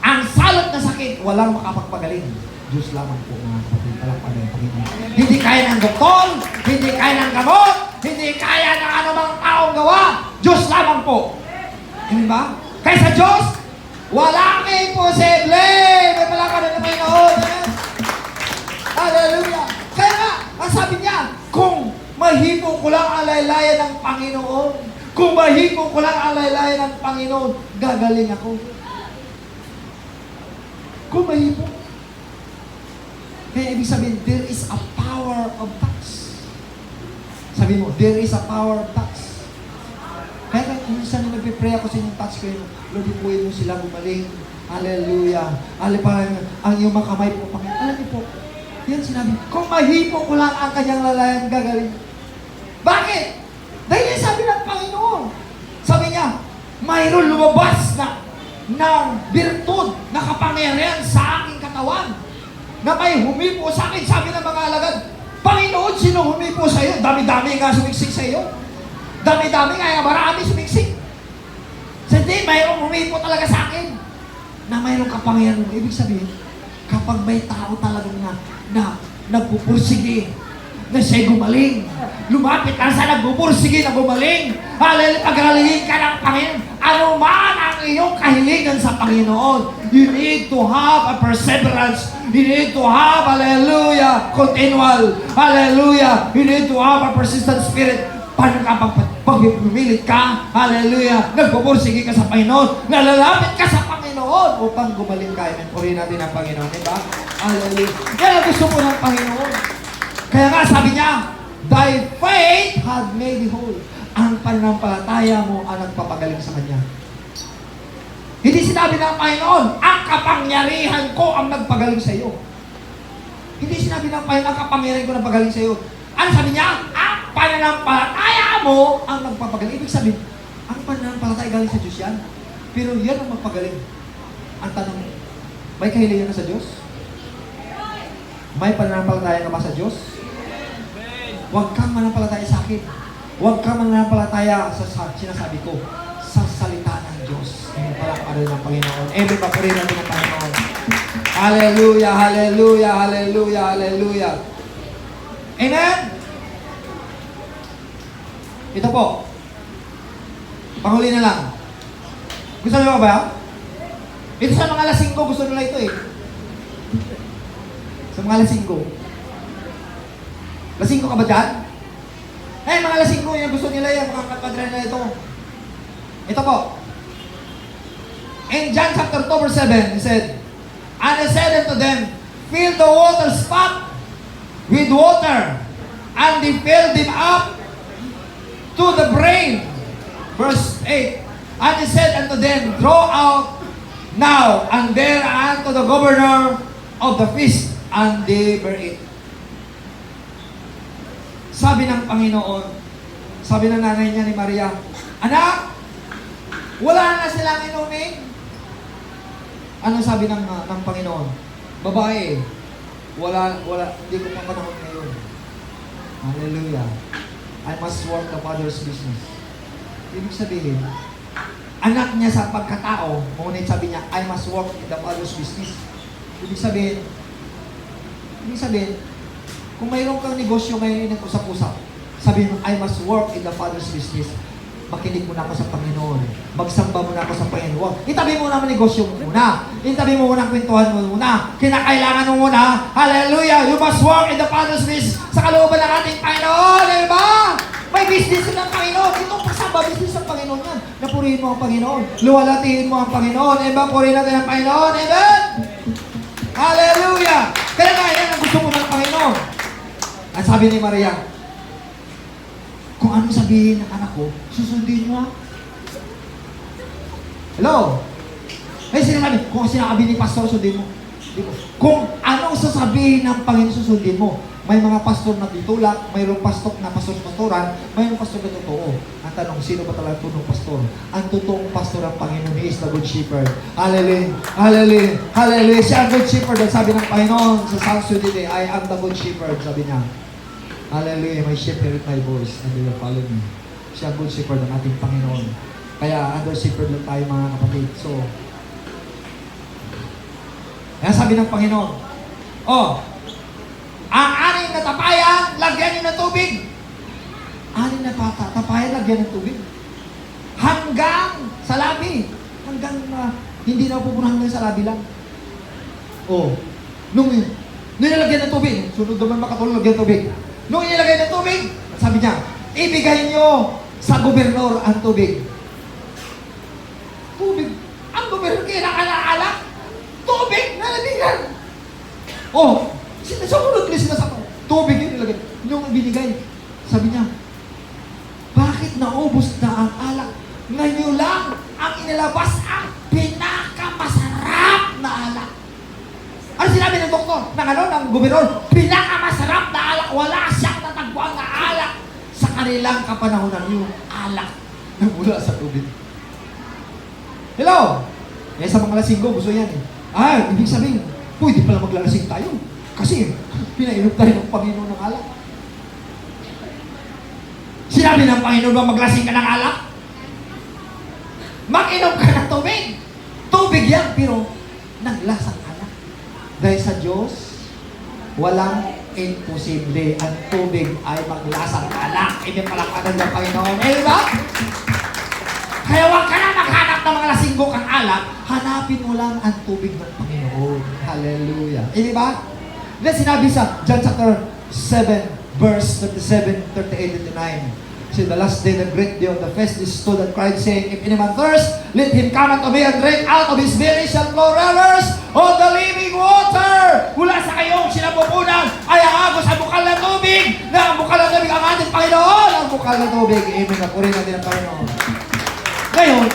Ang salot na sakit, walang makapagpagaling. Diyos lamang po mga kapatid, palakpagan ng Panginoon. Hindi kaya ng doktor, hindi kaya ng gamot, hindi kaya ng anumang taong gawa. Diyos lamang po. Hindi ba? Kaya sa Diyos, walang imposible. May palakpagan ng Panginoon. Hallelujah. Kaya nga, ang sabi niya, kung mahipong ko lang ang laylayan ng Panginoon, kung mahipong ko lang ang laylayan ng Panginoon, gagaling ako. Kung mahipong. Kaya ibig sabihin, there is a power of touch. Sabi mo, there is a power of touch. Kaya minsan nung nagpipray ako sa inyong touch kayo, Lord, ipuin mo sila gumaling. Hallelujah. Parang ang iyong mga kamay po, Panginoon. Alam niyo po, yan sinabi, kung mahipong ko lang ang kanyang lalayan, gagaling. Bakit? Dahil yan sabi ng Panginoon. Sabi niya, mayroon lumabas na ng birtud na kapangyarihan sa aking katawan na may humipo sa akin. Sabi ng mga alagad, Panginoon, sino humipo sa iyo? Dami-dami nga sumiksik sa iyo. Dami-dami nga, marami sumiksik. Hindi, mayroong humipo talaga sa akin na mayroong kapangyarihan. Ibig sabihin, kapag may tao talagang na nagpupursige, na siya'y gumaling. Lumapit ka sa nagpupursige na gumaling. Hallelujah, paghalingin ka ng Panginoon. Ano man ang iyong kahilingan sa Panginoon, you need to have a perseverance. You need to have, hallelujah, continual. Hallelujah. You need to have a persistent spirit. Paano ka pag pumilit ka, hallelujah, nagpupursige ka sa Panginoon, nalalapit ka sa Panginoon upang gumaling ka. Amen. Purihin natin ang Panginoon, diba? Hallelujah. Yan ang gusto mo ng Panginoon. Kaya nga sabi niya, thy faith had made thee whole. Ang pananampalataya mo ang nagpapagaling sa Kanya. Hindi sinabi ng Panginoon, ang kapangyarihan ko ang nagpagaling sa iyo. Hindi sinabi ng Panginoon, ang kapangyarihan ko nagpagaling sa iyo. Ano sabi niya? Ang pananampalataya mo ang nagpapagaling. Ibig sabihin, ang pananampalataya galing sa Diyos yan. Pero yan ang magpagaling. Ang tanong, may kahilingan ka sa Diyos? May pananampalataya ka ba sa Diyos? Huwag kang manampalataya sa akin. Huwag kang manampalataya sa sinasabi ko. Sa salita ng Diyos. Amen. Palakpakan ng Panginoon. Amen. Papurihin natin ng Panginoon. Hallelujah, hallelujah, hallelujah, hallelujah. Amen? Ito po. Panghuli na lang. Gusto nyo ba? Ito sa mga lasing ko, gusto nila ito eh. Sa mga lasing ko. Lasing ko ka ba dyan? Eh, mga lasing ko, yung gusto nila yan, mga kapadre na ito. Ito po. In John chapter 2 verse 7, he said, and I said unto them, fill the water spot with water, and they filled him up to the brim. Verse 8, and he said unto them, draw out now, and bear unto the governor of the feast, and they bear it. Sabi ng Panginoon, sabi ng nanay niya ni Maria, anak, wala na silang inumin. Ano sabi ng Panginoon? Babae, wala, hindi ko pa panahon ngayon. Hallelujah. I must work the Father's business. Ibig sabihin, anak niya sa pagkatao, ngunit sabi niya, I must work in the Father's business. Ibig sabihin, kung mayroon kang negosyo ngayon usap-usap, sabihin mo, I must work in the Father's business. Makinig muna ako sa Panginoon. Magsamba muna ako sa Panginoon. Itabi mo naman negosyo mo muna. Itabi mo muna kwentuhan mo muna. Kinakailangan mo muna. Hallelujah! You must work in the Father's business sa kalooban ng ating Panginoon. Diba? May business ng Panginoon. Itong pasamba business ng Panginoon yan. Napurihin mo ang Panginoon. Luwalatihin mo ang Panginoon. Diba? Purihin natin ang Panginoon. Amen? Hallelujah! Kaya nga yan ang gusto mo ng Panginoon. At sabi ni Maria, kung ano sabihin ng anak ko, susundin mo. Hello? Ay, sinabi, kung sinabi ni Pastor, sundin mo. Kung anong sasabihin ng Panginoon, susundin mo. May mga pastor na titulak, mayroong pastor na pastoran, mayroong pastor na totoo. Ang tanong, sino ba talaga tunong pastor? Ang totoong pastor ang Panginoon, He is the good shepherd. Hallelujah! Hallelujah! Hallelujah! Siya ang good shepherd. Ang sabi ng Panginoon sa Psalm 23, I am the good shepherd, sabi niya. Hallelujah! My sheep hear my voice and they will follow me. Siya ang good shepherd ng ating Panginoon. Kaya under shepherd lang tayo mga kapatid. So, kaya sabi ng Panginoon, ang aning na tapayan, lagyan niyo ng tubig. Aning na tapayan, lagyan ng tubig. Hanggang sa labi. Hanggang hindi na pupunan hanggang sa labi lang. Nung nilagyan ng tubig, sunod naman makatulong lagyan ng tubig. Nung nilagay ng tubig, sabi niya, ibigay niyo sa gobernador ang tubig. Tubig. Ang gobernador kailangan ng alak. Tubig na nabigyan. Sinasamunod nila sinasamunod. Tubig yun nilagay. Nung binigay, sabi niya, bakit naubos na ang alak? Ngayon lang ang inilabas ang pinakamasarap na alak. Ano sinabi ng doktor? Ng gobernador? Pinakamasarap na alak. Wala siyang natagpuan na alak sa kanilang kapanahonan. Yung alak na mula sa tubig. Hello? Sa mga lasinggo, gusto yan ibig sabihin, pwede pala maglalasing tayo. Kasi, pinainom tayo ng Panginoon ng alak. Sinabi ng Panginoon ba maglasing ka ng alak? Mag-inom ka ng tubig. Tubig yan, pero naglasang alak. Dahil sa Diyos, walang imposible. Ang tubig ay maglasang alak. Hindi palakpakan ng Panginoon. Ba? Kaya huwag ka na maghanap ng mga lasinggo kang alak. Hanapin mo lang ang tubig ng Panginoon. Hallelujah. Hindi ba? Then sinabi sa John chapter 7, verse 37, 38, 39. See, the last day, the great day of the feast, is stood and cried, saying, If any man thirst, let him come unto me and drink out of his belly shall flow rivers of the living water. Mula sa kayong sinapupunan ay ang agos ang bukal ng tubig, na ang bukal ng tubig ang ating Panginoon. Ang bukal ng tubig, amen. Nakurin natin ang Panginoon. Ngayon,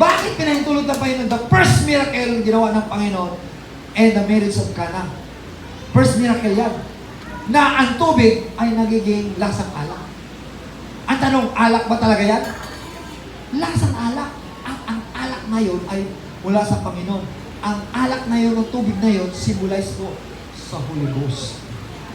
bakit pinahintulot ng Panginoon? The first miracle ginawa ng Panginoon and the marriage of Cana. First miracle yan. Na ang tubig ay nagiging lasang alak. Ang tanong, alak ba talaga yan? Lasang alak. At ang alak na yun ay mula sa Panginoon. Ang alak na yun, ang tubig na yun, symbolize ko sa Holy Ghost.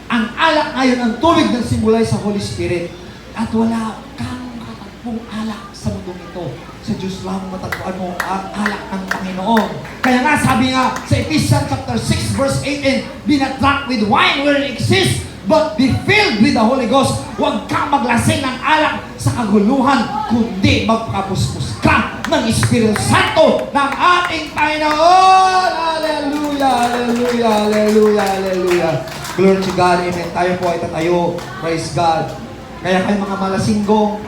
Ang alak na yun, ang tubig na symbolize sa Holy Spirit. At wala kang katagpong alak sa mundong ito. Sa Diyos lang matagpuan mo ang alak ng Panginoon. Kaya nga, sabi nga sa Ephesians chapter 6 verse 18, Be not drunk with wine where it exists, but be filled with the Holy Ghost. Huwag kang maglasing ng alak sa kaguluhan, kundi magpapuspos ka ng Espiritu Santo ng ating Panginoon. Hallelujah, hallelujah, hallelujah, hallelujah. Glory to God, amen. Tayo po ay tatayo. Praise God. Kaya kayo mga malasinggo,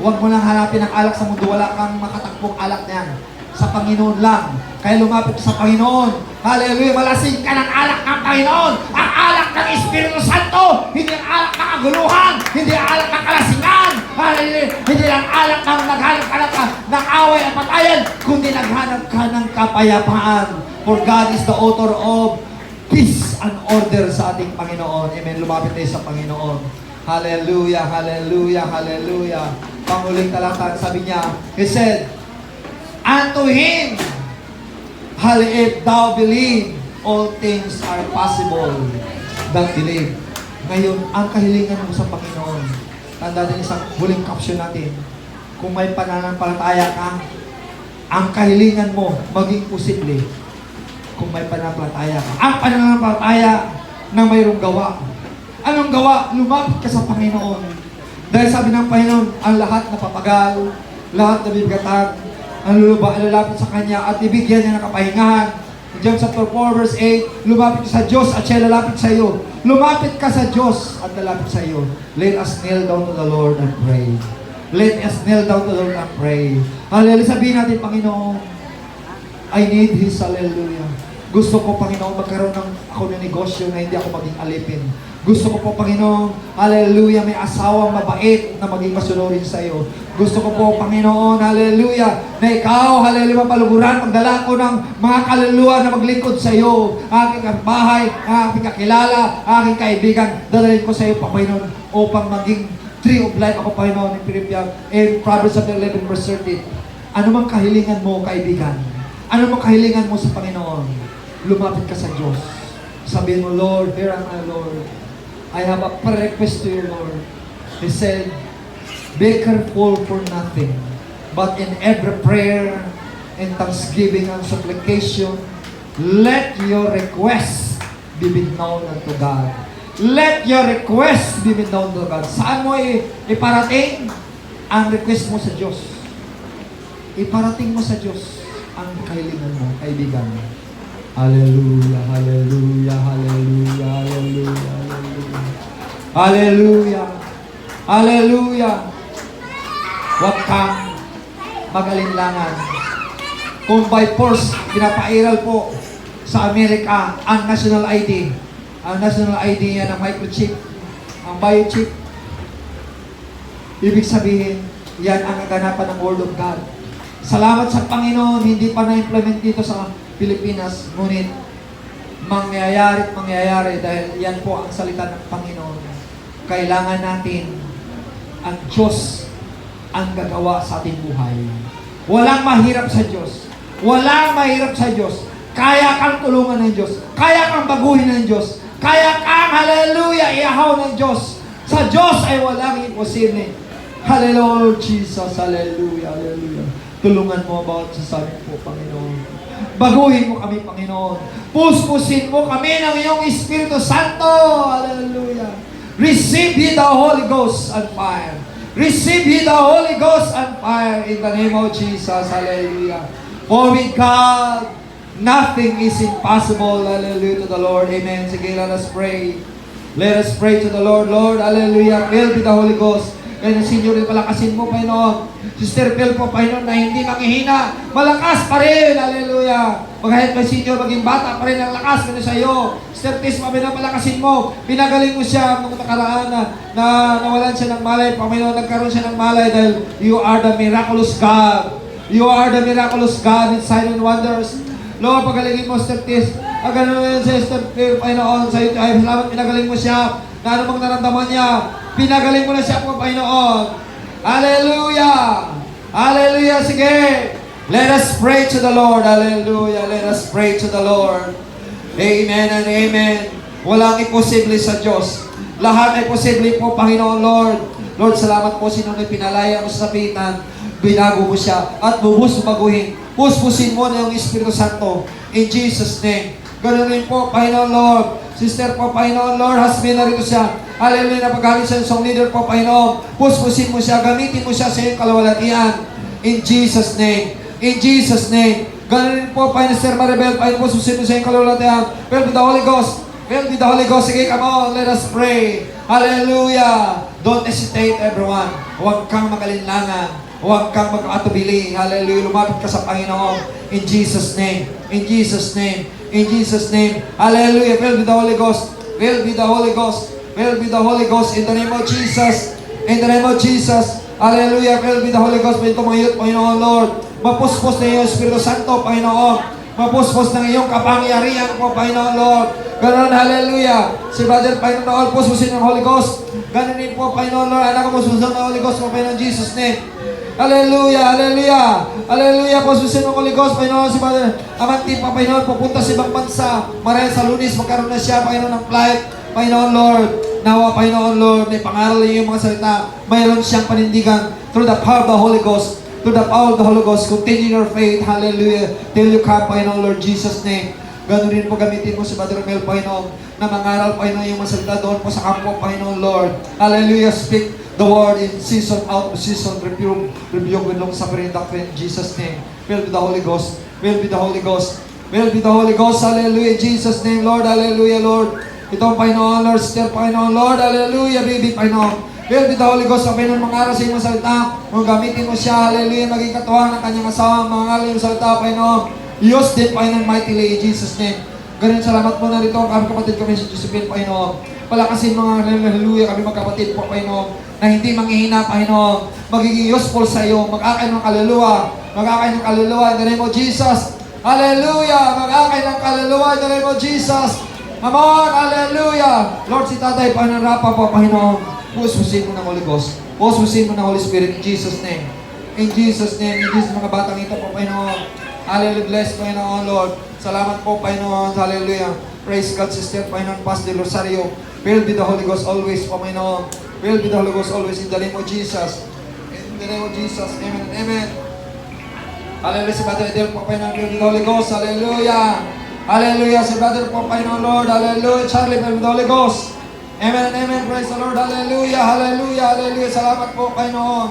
huwag mo lang hanapin ang alak sa mundo. Wala kang makatagpong alak na yan. Sa Panginoon lang. Kaya lumapit ka sa Panginoon. Hallelujah. Malasing ka ng alak ng Panginoon. Ang alak ng Espiritu Santo. Hindi ang alak ng kaguluhan. Hindi ang alak ng kalasingan. Hallelujah. Hindi ang alak ng naghanap ka ng away at patayan. Kundi naghanap ka ng kapayapaan. For God is the author of peace and order sa ating Panginoon. Amen. Lumapit tayo sa Panginoon. Hallelujah. Hallelujah. Hallelujah. Panguling talata, sabi niya, He said, Unto Him, if thou believe, all things are possible that believe. Ngayon, ang kahilingan mo sa Panginoon, tanda din isang huling caption natin, kung may pananampalataya ka, ang kahilingan mo maging posible kung may pananampalataya ka. Ang pananampalataya na mayroong gawa. Anong gawa? Lumapit ka sa Panginoon. Dahil sabi ng Panginoon, ang lahat na papagal, lahat na bibigatan, ang lalapit sa Kanya at ibigyan niya ng kapahingahan. John chapter 4 verse 8, lumapit ka sa Diyos at siya lalapit sa iyo. Lumapit ka sa Diyos at lalapit sa iyo. Let us kneel down to the Lord and pray. Let us kneel down to the Lord and pray. Hallelujah. Sabihin natin, Panginoon, I need His hallelujah. Gusto ko, Panginoon, magkaroon ako ng negosyo na hindi ako maging alipin. Gusto ko po, Panginoon, hallelujah, may asawang mabait na maging masunurin sa iyo. Gusto ko po, Panginoon, hallelujah, na ikaw, hallelujah, mapaluguran, magdala ko ng mga kaluluwa na maglingkod sa iyo. Aking bahay, aking kakilala, aking kaibigan, dadalhin ko sa iyo, Panginoon, upang maging tree of life ako, Panginoon, in Proverbs chapter 11, verse 13. Ano mang kahilingan mo, kaibigan? Ano mang kahilingan mo sa Panginoon? Lumapit ka sa Diyos. Sabihin mo, Lord, here am I, Lord. I have a prayer request to you, Lord. He said, be careful for nothing, but in every prayer and thanksgiving and supplication, let your request be made known unto God. Let your request be made known to God. Saan mo iparating ang request mo sa Diyos? Iparating mo sa Diyos ang kahilingan mo, kaibigan. Hallelujah, hallelujah, hallelujah, hallelujah, hallelujah. Hallelujah, hallelujah. Huwag kang mag-alinlangan. Kung by force, pinapairal po sa Amerika ang national ID. Ang national ID yan, ang microchip, ang biochip. Ibig sabihin, yan ang kaganapan ng Word of God. Salamat sa Panginoon, hindi pa na-implement dito sa Pilipinas, ngunit mangyayari dahil yan po ang salita ng Panginoon. Kailangan natin ang Diyos ang gagawa sa ating buhay. Walang mahirap sa Diyos. Walang mahirap sa Diyos. Kaya kang tulungan ng Diyos. Kaya kang baguhin ng Diyos. Kaya kang, hallelujah, iahaw ng Diyos. Sa Diyos ay walang imposible. Hallelujah, Jesus, hallelujah, hallelujah. Tulungan mo bawat sasabi po, Panginoon. Baguhin mo kami, Panginoon. Puspusin mo kami ng iyong Espiritu Santo. Hallelujah. Receive ye the Holy Ghost and fire. Receive ye the Holy Ghost and fire in the name of Jesus. Hallelujah. For with God, nothing is impossible. Hallelujah to the Lord. Amen. Sige, let us pray. Let us pray to the Lord. Lord, hallelujah. Fill with the Holy Ghost. Kaya Senyor, palakasin mo, Panginoon. Sister Phil po, Panginoon, na hindi manghihina. Malakas pa rin. Hallelujah. Magahit pa, Senyor, maging bata pa rin ang lakas ka na sa iyo. Sister Tis, Panginoon, palakasin mo. Pinagaling mo siya nung nakaraan na nawalan siya ng malay. Panginoon, nagkaroon siya ng malay dahil you are the miraculous God. You are the miraculous God in signs and wonders. Lord, pagalingin mo, Sister Tis. Ganun mo yun sa Sister Phil, Panginoon, sa iyo. Ay, salamat, pinagaling mo siya. Na anumang naramdaman niya, pinagaling mo na siya po, Panginoon. Hallelujah! Hallelujah! Sige! Let us pray to the Lord. Hallelujah! Let us pray to the Lord. Amen and amen. Walang imposible sa Diyos. Lahat ay posible po, Panginoon Lord. Lord, salamat po sinunod pinalaya mo sa sapitan. Binago mo siya at bubus mo baguhin. Puspusin mo na yung Espiritu Santo. In Jesus' name. Ganun rin po, Panginoon Lord. Sister po, Panginoon Lord, husband na rito siya. Hallelujah, napagaling sa isang leader po, Panginoon. Puspusin mo siya, gamitin mo siya sa iyong kalawalatian. In Jesus' name. In Jesus' name. Ganun rin po, Panginoon, Sir Maribel, Panginoon, puspusin mo sa iyong kalawalatian. Fill with the Holy Ghost. Fill with the Holy Ghost. Sige, come on, let us pray. Hallelujah. Don't hesitate, everyone. Huwag kang magalinlangan. Huwag kang mag-atubili. Hallelujah. Lumapit ka sa Panginoon. In Jesus' name. In Jesus' name. In Jesus' name. Hallelujah. Fill with the Holy Ghost. Fill with the Holy Ghost. Fill with the Holy Ghost. In the name of Jesus. In the name of Jesus. Hallelujah. Fill with the Holy Ghost. Ito mga youth, Panginoon Lord. Mapuspos na iyong Espiritu Santo, Panginoon. Mapuspos ng iyong kapangyarihan po, Panginoon Lord. Ganon, hallelujah. Si Brother, Panginoon, puspusin ng Holy Ghost. Ganon din po, Panginoon Lord. Anak ko, puspusin ng Holy Ghost po, Panginoon Jesus' name. Hallelujah, hallelujah. Hallelujah, puspusin ng Holy Ghost, Panginoon. Si Brother Amanti pa, Panginoon, pupunta sa ibang bansa. Marahil sa Lunes, magkaroon na siya, Panginoon, ng flight. Panginoon Lord, nawa, Panginoon Lord, may pangaral niyo yung mga salita. Mayroon siyang panindigan through the power of the Holy Ghost. Through the power of the Holy Ghost, continue your faith, hallelujah, till you come, Panginoon Lord Jesus' name. Ganun rin po gamitin mo si Brother Mel, Panginoon, na mangaral, Panginoon, yung masalita doon po sa kampo, Panginoon Lord. Hallelujah, speak the word in season, out of season, rebuke with long suffering doctrine in Jesus' name. Fill with the Holy Ghost, fill with the Holy Ghost, fill with the Holy Ghost, hallelujah, in Jesus' name, Lord, hallelujah, Lord. Ito ang Panginoon, Lord, still, Panginoon, Lord, hallelujah, baby, Panginoon. Fill with the Holy Ghost, Panginoon, mangaral sa iyong salita. Kung gamitin mo siya, hallelujah, maging katuwang ng kanyang asawa, mangaral yung salita, Panginoon. Use din, Panginoon, mightily, in Jesus' name. Ganun, salamat mo na rito, ang kapatid kami si Josephine, Panginoon. Palakasin mga hallelujah kami magkapatid po, Panginoon, na hindi manghihina, Panginoon. Magiging useful sa iyo. Mag-akay ng kaluluwa. Mag-akay ng kaluluwa in the name of Jesus. Hallelujah! Mag-akay ng kaluluwa in the name of Jesus. Come on! Hallelujah! Lord, si Tatay, panarapa po, Panginoon. Pususin mo ng Holy Ghost. Pususin mo ng Holy Spirit in Jesus' name. In Jesus' name. In Jesus' mga batang ito po, Panginoon. Hallelujah. Bless, Panginoon, Lord. Salamat po, Panginoon. Hallelujah. Praise God, Sister, Panginoon, Pastor Rosario. Filled with the Holy Ghost always, Panginoon. Filled with the Holy Ghost always in the name of Jesus. In the name of Jesus. Amen and amen. Hallelujah. Si Brother Edel po, Panginoon, filled with the Holy Ghost. Hallelujah. Hallelujah. Si Brother po, Panginoon, Lord. Hallelujah. Charlie, filled with the Holy Ghost. Amen and amen. Praise the Lord. Hallelujah. Hallelujah. Hallelujah. Salamat po, Panginoon.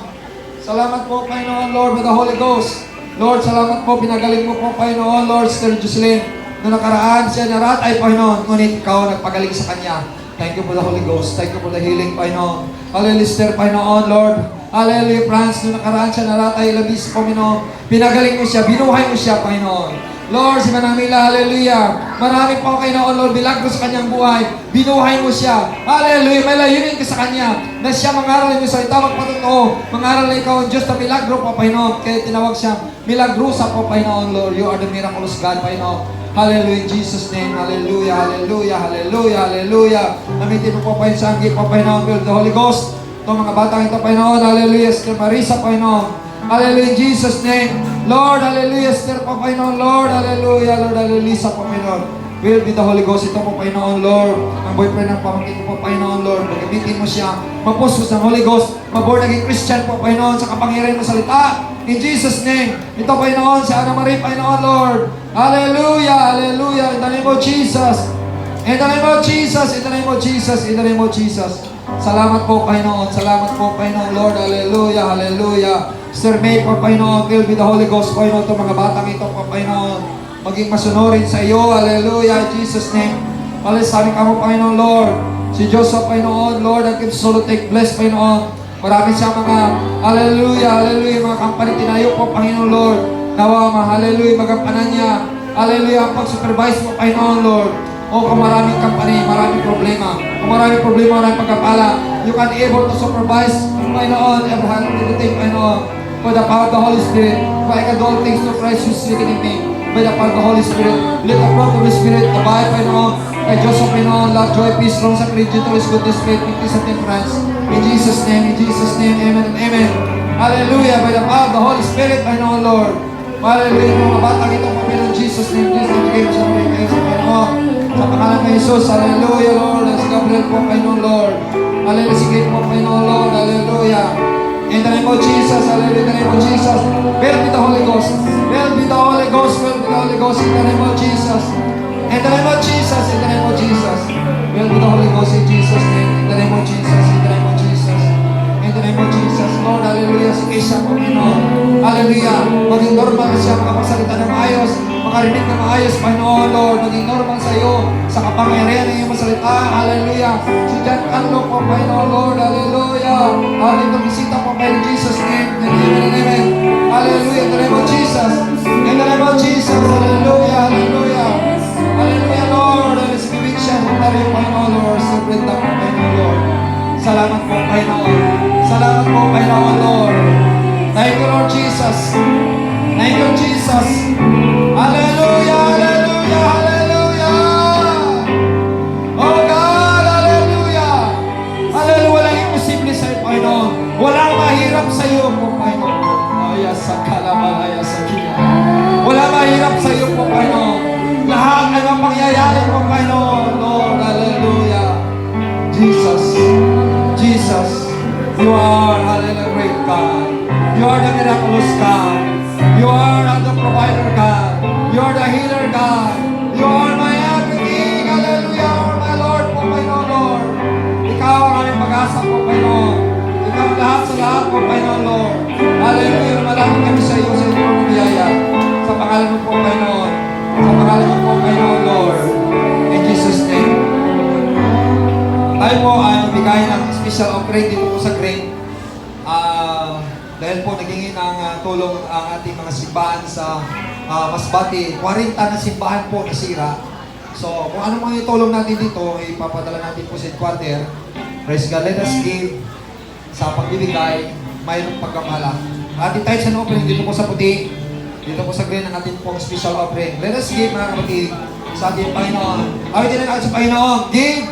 Salamat po, Panginoon, Lord, with the Holy Ghost. Lord, salamat po. Pinagaling mo po, Panginoon, Lord, Sister Jocelyn. Noong nakaraan siya naratay, Panginoon. Ngunit ikaw nagpagaling sa kanya. Thank you for the Holy Ghost. Thank you for the healing, Panginoon. Hallelujah, Sister, Panginoon, Lord. Hallelujah, Franz. Noong nakaraan siya naratay, labis, Panginoon. Pinagaling mo siya. Binuhay mo siya, Panginoon. Lord, si Manamila, hallelujah. Marami po, Panginoon, Lord, bilagro sa kanyang buhay. Binuhay mo siya. Hallelujah. May layunin ka sa kanya na siya mangaral mo sa itawag patotoo. Mangaral na ikaw ang Diyos na milagro po, Panginoon. Kaya tinawag siya milagrusa po, Panginoon, Lord. You are the miraculous God, Panginoon. Hallelujah, in Jesus' name. Hallelujah, hallelujah, hallelujah, hallelujah. Namitin mo po, Panginoon, sa anggi po, Panginoon, with the Holy Ghost. Itong mga batang ito, Panginoon, hallelujah. Sister Marisa, Panginoon. Hallelujah, in Jesus' name. Lord, hallelujah, Sister po, Panginoon, Lord, hallelujah, Lord, hallelujah, sa po, Panginoon. Will be the Holy Ghost, ito po, Panginoon, Lord. Ang boyfriend ng pamangkin ko po, Panginoon, Lord. Magamitin mo siya. Mapusos ng Holy Ghost. Maborn naging Christian po, Panginoon, sa kapangyarihan mo salita. In Jesus' name. Ito, Panginoon, si Ana Marie, Panginoon, Lord. Hallelujah, hallelujah, in the name of Jesus. In the name of Jesus, in the name of Jesus, in the name of Jesus. Salamat po, Panginoon. Salamat po, Panginoon, Lord. Hallelujah, hallelujah. Sir May po, Panginoon, filled with the Holy Ghost, Panginoon, itong mga batang ito po, Panginoon, maging masunurin sa iyo, hallelujah, in Jesus' name. Palisabi ka mo, Panginoon, Lord, si Joseph, Panginoon, Lord, ang solo take bless, Panginoon, marami siya mga, hallelujah, hallelujah, mga company tinayo po, Panginoon, Lord, nawa, hallelujah, magampanan niya, hallelujah, ang pag-supervise mo, Panginoon, Lord. O kung maraming company, maraming problema. Kung maraming problema, maraming pagkapala, you can able to supervise, Panginoon, everything, Panginoon. By the power of the Holy Spirit, for I can do all things through Christ who is living in me. By the power of the Holy Spirit, let the fruit of the Holy Spirit abide, Panginoon, kay Joseph, Panginoon, love, joy, peace, long suffering, gentleness, goodness, faith, meekness, and temperance. In Jesus' name, amen and amen. Hallelujah, by the power of the Holy Spirit, Panginoon, Lord. Hallelujah, mga batang itong Panginoon, Jesus' name, Jesus, nagigay mo sa mga kayo sa Panginoon. Sa pangalan ng Jesus, hallelujah, Lord. Si Gabriel po, Panginoon, Lord. Hallelujah, si Kate po, Panginoon, Lord. Hallelujah. In the name of Jesus, hallelujah, in the name of Jesus. Filled with the Holy Ghost. Filled with the Holy Ghost, filled with the Holy Ghost, in the name of Jesus. In the name of Jesus, in the name of Jesus. Filled with the Holy Ghost, in Jesus' name. In the name of Jesus, in the name of Jesus. In the name of Jesus, Lord, hallelujah, si Keisha, Panginoon. Hallelujah. Maging normal na siya, makapagsalita ng maayos, makarinig ng maayos, Panginoon, Lord. Maging normal sa iyo, sa kapangyarihan ng iyong masalita. Hallelujah. Si John Carlo po, Panginoon, Lord. Hallelujah. Hallelujah. Bisita po, Panginoon, Jesus' name. Amen and amen. Hallelujah. In the name of Jesus. In the name of Jesus. Hallelujah. Hallelujah. Hallelujah, Lord. Hallelujah. Si Bibigyan, Panginoon, Lord. Sa Brenda po, Panginoon, Lord. Salamat po, Panginoon. Salamat po, Panginoon, Lord. Thank you, Lord Jesus. Thank you, Jesus. Hallelujah, hallelujah, hallelujah. Oh God, hallelujah. Hallelujah, walang imposible sa iyo, Panginoon. Walang mahirap sa iyo po, Panginoon. Aya sa kalamalaya sa kanya. Walang mahirap sa iyo po, Panginoon. Lahat ay mapangyayari po, Panginoon. Lord, hallelujah. Jesus. Jesus, you are, hallelujah, great God. You are the miraculous God. You are the provider God. You are the healer God. You are my everything. Hallelujah. You are my Lord po, Panginoon, Lord. Ikaw ang aming pag-asa po, Panginoon. Ikaw ang lahat sa lahat po, Panginoon, Lord. Hallelujah. Malapit kami sa iyo, sa iyo ang biyaya. Sa pangalan mo po, Panginoon. Sa pangalan mo po, Panginoon, Lord. In Jesus' name. Tayo po ay magbigay ng special offering dito po sa Grain. Dahil po nagingin ng tulong ang ating mga simbahan sa Masbate. 40 na simbahan po nasira. So, kung anong mga itulong natin dito, ipapadala natin po sa headquarter. Praise God, let us give sa pagbibigay, mayroong pagkamala. Ating tayo sa offering dito po sa puti, dito po sa green ang ating pong special offering. Let us give, mga kapatid, sa ating Panginoon. Awitin na natin sa Panginoon, give,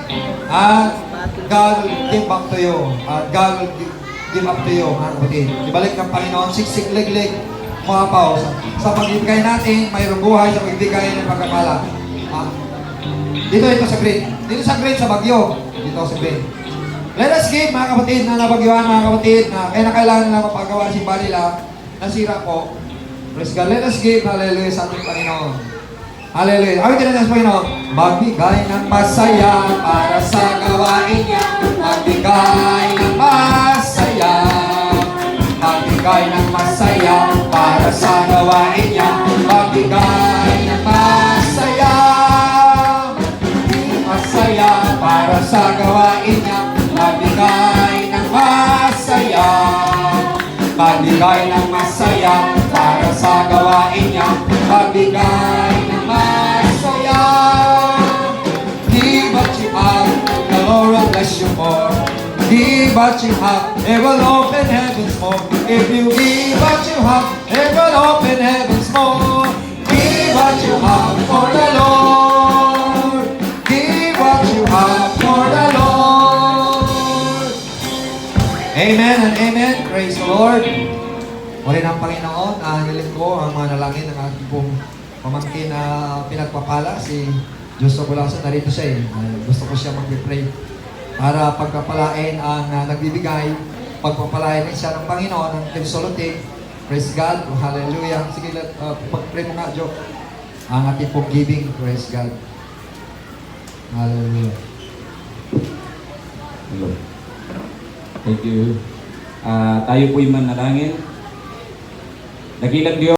at God will give back to you. At God will give up to you, mga kapatid. Ibalik ng Panginoon, siksik, liglig, mga paw. Sa pagbibigay natin, mayroong buhay sa pagbibigay ng pagkamala. Dito sa green. Dito sa green, sa Bagyo. Dito sa green. Let us give, mga kapatid, na nabagyuhan, mga kapatid, na kailangan nila mapagawa si Barila, nasira po. Praise God. Let us give, hallelujah, sa ating Panginoon. Hallelujah. Awitin natin sa Panginoon. Magbigay ng masaya para sa gawain niya. Magbigay ng masaya. Magbigay ng masaya para sa gawain niya. Magbigay ng masaya. Masaya para sa gawain niya. Magbigay ng masaya. Magbigay ng masaya para sa gawain niya. Magbigay ng masaya. Give what you have, the Lord will bless you more. Give what you have, it will open heavens more. If you give what you have, it will open heavens more. Give what you have for the Lord. Give what you have for the Lord. Amen and amen. Praise the Lord. Muli ng Panginoon, hiling ko ang mga nalangin ng ating pong pamangkin na pinagpapala, si Joshua Bulasan. Narito siya eh. Gusto ko siya mag-pray para pagpapalain ang nagbibigay, pagpapalain din siya ng Panginoon, ng Team Solotic. Praise God. Hallelujah. Sige, pag-pray mo nga, Jo. Ang ating pong giving. Praise God. Hallelujah. Hello. Thank you. Tayo po'y manalangin. Dakilang Diyos.